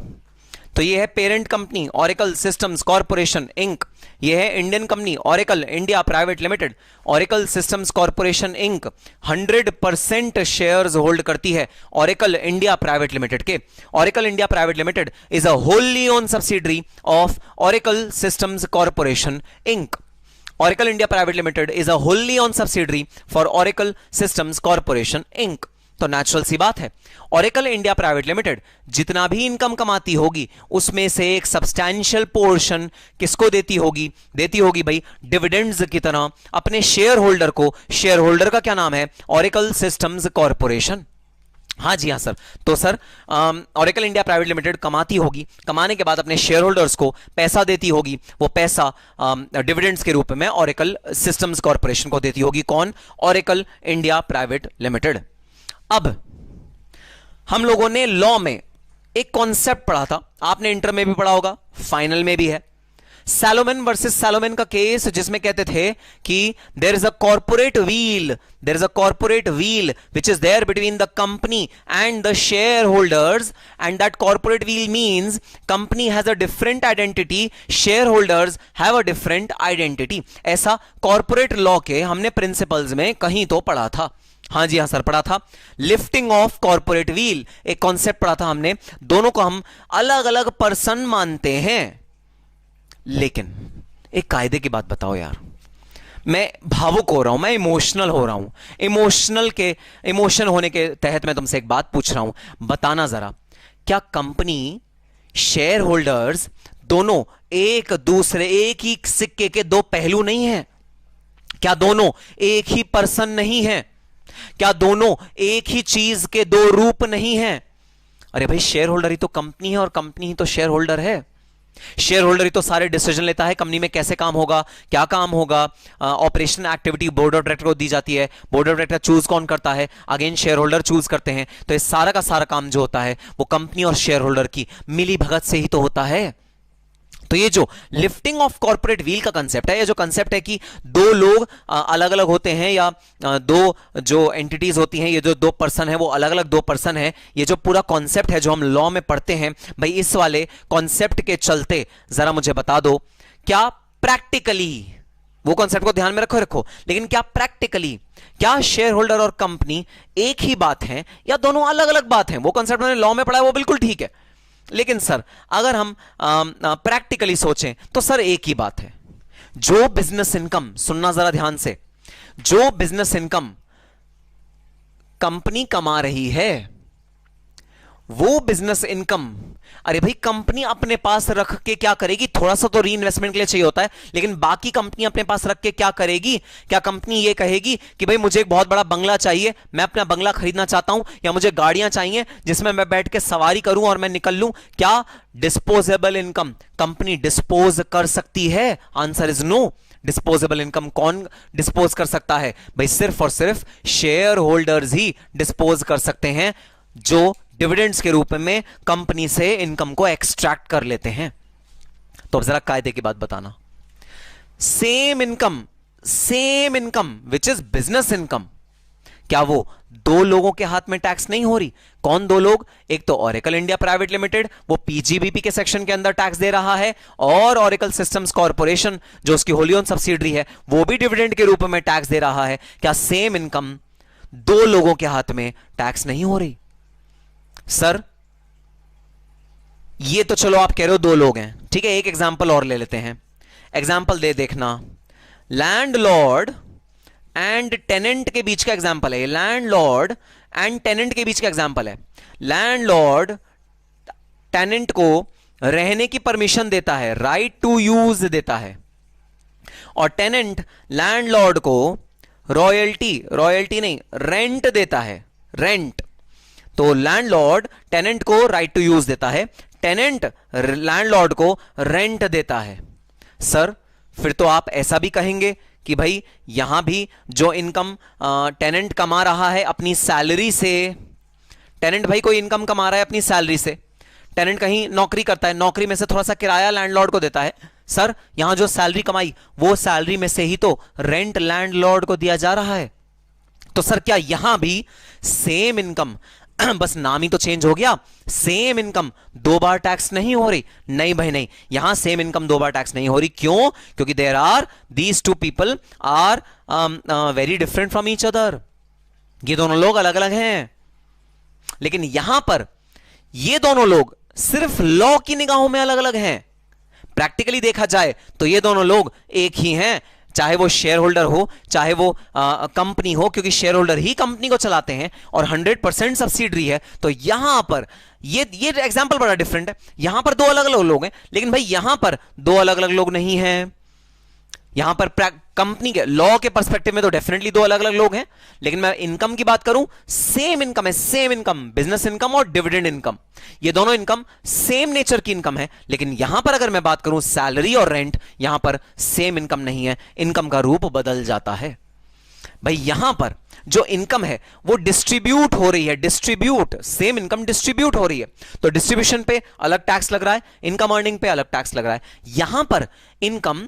तो ये है parent company Oracle Systems Corporation Inc, ये है Indian company Oracle India private limited. Oracle Systems Corporation Inc 100% shares hold करती है ओरेकल इंडिया प्राइवेट लिमिटेड के। Oracle India private limited is a wholly own subsidiary of Oracle Systems Corporation Inc. Oracle India private limited is a wholly own subsidiary for Oracle Systems Corporation Inc. तो नेचुरल सी बात है, ओरेकल इंडिया प्राइवेट लिमिटेड जितना भी इनकम कमाती होगी उसमें से एक सब्सटैंशियल पोर्शन किसको देती होगी भाई डिविडेंड्स की तरह अपने शेयर होल्डर को। शेयर होल्डर का क्या नाम है? Oracle Systems corporation. हाँ जी हाँ सर। तो sir Oracle India private limited कमाती होगी, कमाने के बाद अपने शेयर होल्डर्स को पैसा देती होगी, वो पैसा डिविडेंड्स के रूप में ओरेकल सिस्टम्स कॉरपोरेशन को देती होगी। कौन? Oracle India private limited. अब हम लोगों ने लॉ में एक कॉन्सेप्ट पढ़ा था, आपने इंटर में भी पढ़ा होगा, फाइनल में भी है, सैलोमन वर्सेस सैलोमन का केस, जिसमें कहते थे कि there is a corporate veil, there is a corporate veil which is there between the company and the share holders, and that corporate veil means company has a different identity, share holders have a different identity. ऐसा कॉर्पोरेट लॉ के हमने प्रिंसिपल्स में कहीं तो पढ़ा था। हाँ जी हाँ सर, पढ़ा था। लिफ्टिंग ऑफ कॉर्पोरेट व्हील एक कॉन्सेप्ट पढ़ा था हमने। दोनों को हम अलग अलग पर्सन मानते हैं, लेकिन एक कायदे की बात बताओ यार, मैं भावुक हो रहा हूं, मैं इमोशनल हो रहा हूं, इमोशन होने के तहत मैं तुमसे एक बात पूछ रहा हूं, बताना जरा, क्या कंपनी शेयर होल्डर्स दोनों एक दूसरे, एक ही सिक्के के दो पहलू नहीं हैं? क्या दोनों एक ही पर्सन नहीं है? क्या दोनों एक ही चीज के दो रूप नहीं हैं? अरे भाई, शेयर होल्डर ही तो कंपनी है और कंपनी ही तो शेयर होल्डर है। शेयर होल्डर ही तो सारे डिसीजन लेता है, कंपनी में कैसे काम होगा, क्या काम होगा, operation activity board of director को दी जाती है, बोर्ड ऑफ डायरेक्टर चूज कौन करता है, अगेन शेयर होल्डर चूज करते हैं। तो इस सारा का सारा काम जो होता है वो कंपनी और शेयर होल्डर की मिली भगत से ही तो होता है। तो ये जो लिफ्टिंग ऑफ कॉर्पोरेट व्हील का कंसेप्ट है, ये जो कंसेप्ट है कि दो लोग अलग अलग होते हैं, या दो जो एंटिटीज होती हैं, ये जो दो पर्सन है वो अलग अलग दो पर्सन है, ये जो पूरा कॉन्सेप्ट है जो हम लॉ में पढ़ते हैं, भाई इस वाले कॉन्सेप्ट के चलते जरा मुझे बता दो, क्या प्रैक्टिकली, वो कॉन्सेप्ट को ध्यान में रखो, लेकिन क्या प्रैक्टिकली, क्या शेयर होल्डर और कंपनी एक ही बात है या दोनों अलग अलग बात है? वो कॉन्सेप्ट मैंने लॉ में पढ़ा है, वो बिल्कुल ठीक है, लेकिन सर अगर हम प्रैक्टिकली सोचें तो सर एक ही बात है। जो बिजनेस इनकम, सुनना जरा ध्यान से, जो बिजनेस इनकम कंपनी कमा रही है, वो बिजनेस इनकम, अरे भाई कंपनी अपने पास रख के क्या करेगी? थोड़ा सा तो री इन्वेस्टमेंट के लिए चाहिए होता है, लेकिन बाकी कंपनी अपने पास रख के क्या करेगी? क्या कंपनी ये कहेगी कि भाई मुझे एक बहुत बड़ा बंगला चाहिए, मैं अपना बंगला खरीदना चाहता हूं, या मुझे गाड़ियां चाहिए जिसमें मैं बैठ के सवारी करूं और मैं निकल लूं? क्या डिस्पोजेबल इनकम कंपनी डिस्पोज कर सकती है? Answer is no. Disposable income कौन डिस्पोज कर सकता है? भाई सिर्फ और सिर्फ शेयर होल्डर्स ही डिस्पोज कर सकते हैं, जो डिविडेंड्स के रूप में कंपनी से इनकम को एक्सट्रैक्ट कर लेते हैं। तो अब जरा कायदे की बात बताना, same income which is business income, क्या वो दो लोगों के हाथ में टैक्स नहीं हो रही? कौन दो लोग? एक तो ओरेकल इंडिया प्राइवेट लिमिटेड, वो पीजीबीपी के सेक्शन के अंदर टैक्स दे रहा है, और ओरेकल सिस्टम्स कॉर्पोरेशन जो उसकी होली ओन सब्सिडरी है, वो भी डिविडेंड के रूप में टैक्स दे रहा है। क्या सेम इनकम दो लोगों के हाथ में टैक्स नहीं हो रही? सर ये तो चलो आप कह रहे हो दो लोग हैं, ठीक है, एक एग्जांपल और ले लेते हैं, एग्जांपल दे देखना, लैंडलॉर्ड एंड टेनेंट के बीच का एग्जांपल है, लैंडलॉर्ड एंड टेनेंट के बीच का एग्जांपल है। लैंडलॉर्ड टेनेंट को रहने की परमिशन देता है, राइट टू यूज देता है, और टेनेंट लैंडलॉर्ड को रॉयल्टी नहीं, रेंट देता है, रेंट। तो लैंडलॉर्ड टेनेंट को राइट टू यूज देता है, टेनेंट लैंडलॉर्ड को रेंट देता है। सर फिर तो आप ऐसा भी कहेंगे कि भाई यहां भी जो इनकम टेनेंट कमा रहा है अपनी सैलरी से, टेनेंट भाई कोई इनकम कमा रहा है अपनी सैलरी से, टेनेंट कहीं नौकरी करता है, नौकरी में से थोड़ा सा किराया लैंडलॉर्ड को देता है, सर यहां जो सैलरी कमाई वो सैलरी में से ही तो रेंट लैंडलॉर्ड को दिया जा रहा है। तो सर क्या यहां भी सेम इनकम, बस नाम ही तो चेंज हो गया, सेम इनकम दो बार टैक्स नहीं हो रही? नहीं भाई नहीं, यहां सेम इनकम दो बार टैक्स नहीं हो रही। क्यों? क्योंकि there are these two people are very different from each other, ये दोनों लोग अलग अलग हैं। लेकिन यहां पर ये दोनों लोग सिर्फ लॉ की निगाहों में अलग अलग हैं, प्रैक्टिकली देखा जाए तो ये दोनों लोग एक ही हैं, चाहे वो शेयर होल्डर हो चाहे वो कंपनी हो, क्योंकि शेयर होल्डर ही कंपनी को चलाते हैं और 100% सब्सिडरी है। तो यहां पर ये एग्जांपल बड़ा डिफरेंट है, यहां पर दो अलग अलग लोग हैं, लेकिन भाई यहां पर दो अलग अलग लोग नहीं हैं। यहां पर कंपनी के लॉ के पर्सपेक्टिव में तो डेफिनेटली दो अलग अलग लोग हैं, लेकिन मैं इनकम की बात करूं, सेम इनकम है, सेम इनकम, बिजनेस इनकम और डिविडेंड इनकम, ये दोनों इनकम सेम नेचर की इनकम है। लेकिन यहां पर अगर मैं बात करूं सैलरी और रेंट, यहां पर सेम इनकम नहीं है, इनकम का रूप बदल जाता है। भाई यहां पर जो इनकम है वो डिस्ट्रीब्यूट हो रही है, डिस्ट्रीब्यूट, सेम इनकम डिस्ट्रीब्यूट हो रही है, तो डिस्ट्रीब्यूशन पे अलग टैक्स लग रहा है, इनकम अर्निंग पे अलग टैक्स लग रहा है। यहां पर इनकम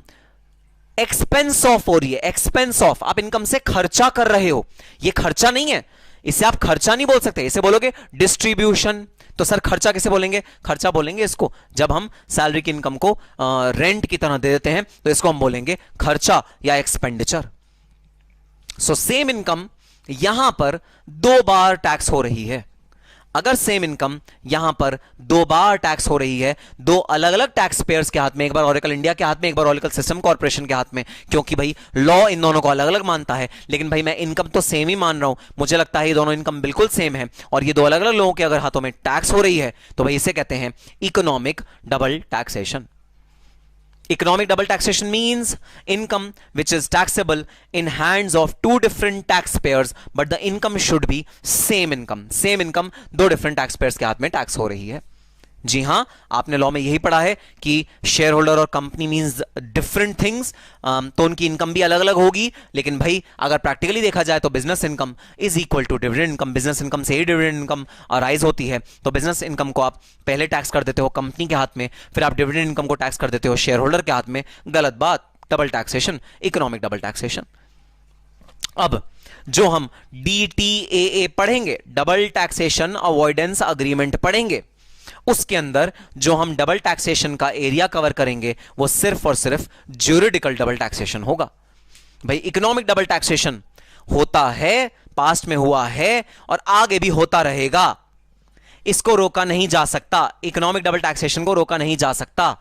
एक्सपेंस ऑफ हो रही है, एक्सपेंस ऑफ, आप इनकम से खर्चा कर रहे हो, ये खर्चा नहीं है, इसे आप खर्चा नहीं बोल सकते, इसे बोलोगे डिस्ट्रीब्यूशन। तो सर खर्चा किसे बोलेंगे? खर्चा बोलेंगे इसको जब हम सैलरी की इनकम को रेंट की तरह दे देते हैं, तो इसको हम बोलेंगे खर्चा या एक्सपेंडिचर। सो सेम इनकम यहां पर दो बार टैक्स हो रही है। अगर सेम इनकम यहां पर दो बार टैक्स हो रही है, दो अलग अलग टैक्स पेयर्स के हाथ में, एक बार ओरेकल इंडिया के हाथ में, एक बार ओरेकल सिस्टम कॉर्पोरेशन के हाथ में, क्योंकि भाई लॉ इन दोनों को अलग अलग मानता है, लेकिन भाई मैं इनकम तो सेम ही मान रहा हूं, मुझे लगता है ये दोनों इनकम बिल्कुल सेम है, और ये दो अलग अलग लोगों के अगर हाथों में टैक्स हो रही है, तो भाई इसे कहते हैं economic double taxation. Economic double taxation means income which is taxable in hands of two different taxpayers, but the income should be same income. Same income दो different taxpayers के हाथ में टैक्स हो रही है। जी हां, आपने लॉ में यही पढ़ा है कि शेयर होल्डर और कंपनी मींस डिफरेंट थिंग्स, तो उनकी इनकम भी अलग अलग होगी, लेकिन भाई अगर प्रैक्टिकली देखा जाए तो business income is equal to dividend income. Business income से ही डिविडेंड इनकम अराइज होती है, तो बिजनेस इनकम को आप पहले टैक्स कर देते हो कंपनी के हाथ में, फिर आप डिविडेंड इनकम को टैक्स कर देते हो शेयर होल्डर के हाथ में। गलत बात, double taxation, economic double taxation. अब जो हम DTAA पढ़ेंगे, डबल टैक्सेशन अवॉइडेंस अग्रीमेंट पढ़ेंगे, उसके अंदर जो हम डबल टैक्सेशन का एरिया कवर करेंगे वो सिर्फ और सिर्फ ज्यूरिडिकल डबल टैक्सेशन होगा। भाई इकोनॉमिक डबल टैक्सेशन होता है, पास्ट में हुआ है और आगे भी होता रहेगा, इसको रोका नहीं जा सकता, इकोनॉमिक डबल टैक्सेशन को रोका नहीं जा सकता।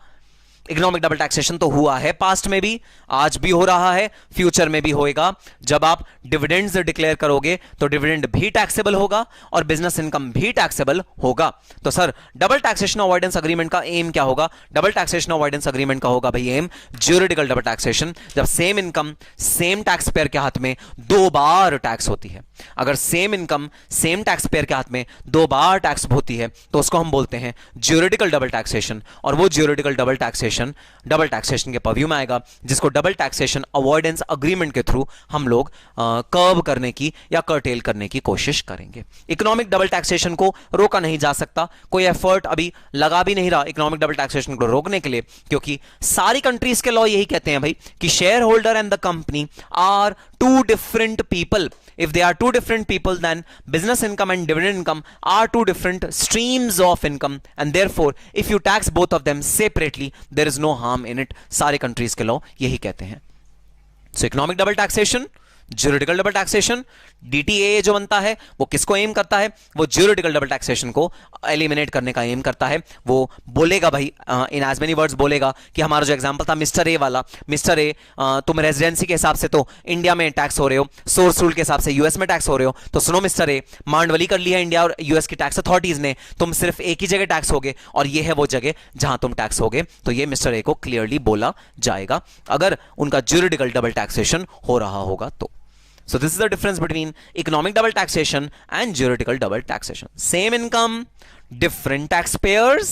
इकोनॉमिक डबल टैक्सेशन तो हुआ है पास्ट में भी, आज भी हो रहा है, फ्यूचर में भी होएगा। जब आप डिविडेंड्स डिक्लेयर करोगे तो डिविडेंड भी टैक्सेबल होगा और बिजनेस इनकम भी टैक्सेबल होगा। तो sir double taxation avoidance agreement का एम क्या होगा? डबल टैक्सेशन अवॉइडेंस अग्रीमेंट का होगा भाई एम ज्यूरिडिकल डबल टैक्सेशन। जब same income same tax payer के हाथ में दो बार टैक्स होती है, अगर same income same tax payer के हाथ में दो बार टैक्स होती है तो उसको हम बोलते हैं ज्यूरिडिकल डबल टैक्सेशन, और वो ज्यूरिडिकल डबल टैक्सेशन के पर्व्यू में आएगा, जिसको डबल टैक्सेशन अवॉइडेंस अग्रीमेंट के थ्रू हम लोग कर्व करने की या कर्टेल करने की कोशिश करेंगे। इकोनॉमिक डबल टैक्सेशन को रोका नहीं जा सकता, कोई एफर्ट अभी लगा भी नहीं रहा इकोनॉमिक डबल टैक्सेशन को रोकने के लिए, क्योंकि सारी कंट्रीज के लॉ यही कहते हैं भाई कि share holder and the company are two different people. If they are two different people, then business income and dividend income are two different streams of income, and therefore if you tax both of them separately, there is no harm in it. सारे countries के law यही कहते हैं। So economic double taxation, juridical double taxation, DTAA जो बनता है वो किसको एम करता है? वो ज्यूरिडिकल डबल टैक्सेशन को एलिमिनेट करने का एम करता है। वो बोलेगा भाई इन एज मेनी वर्ड्स बोलेगा कि हमारा जो एग्जांपल था मिस्टर ए वाला, मिस्टर ए तुम रेजिडेंसी के हिसाब से तो इंडिया में टैक्स हो रहे हो, सोर्स रूल के हिसाब से यूएस में टैक्स हो रहे हो, तो सुनो मिस्टर ए, मांडवली कर लिया इंडिया और यूएस की टैक्स अथॉरिटीज ने, तुम सिर्फ एक ही जगह टैक्स होगे और ये है वो जगह जहां तुम टैक्स होगे। तो ये मिस्टर ए को क्लियरली बोला जाएगा अगर उनका ज्यूरिडिकल डबल टैक्सेशन हो रहा होगा तो। So this is the difference between economic double taxation and juridical double taxation. Same income, different taxpayers.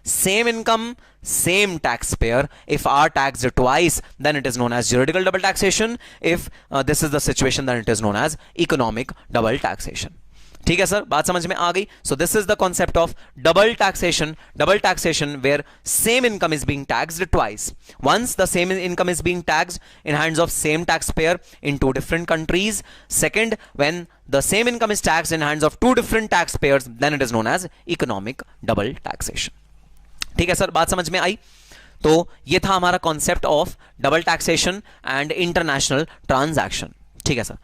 Same income, same taxpayer. If are taxed twice, then it is known as juridical double taxation. If this is the situation, then it is known as economic double taxation. ठीक है सर, बात समझ में आ गई। So this is the concept of double taxation where same income is being taxed twice. Once the same income is being taxed in hands of same tax payer in two different countries. Second, when the same income is taxed in hands of two different tax payers, then it is known as economic double taxation. ठीक है सर, बात समझ में आई। तो ये था हमारा concept of double taxation and international transaction. ठीक है सर।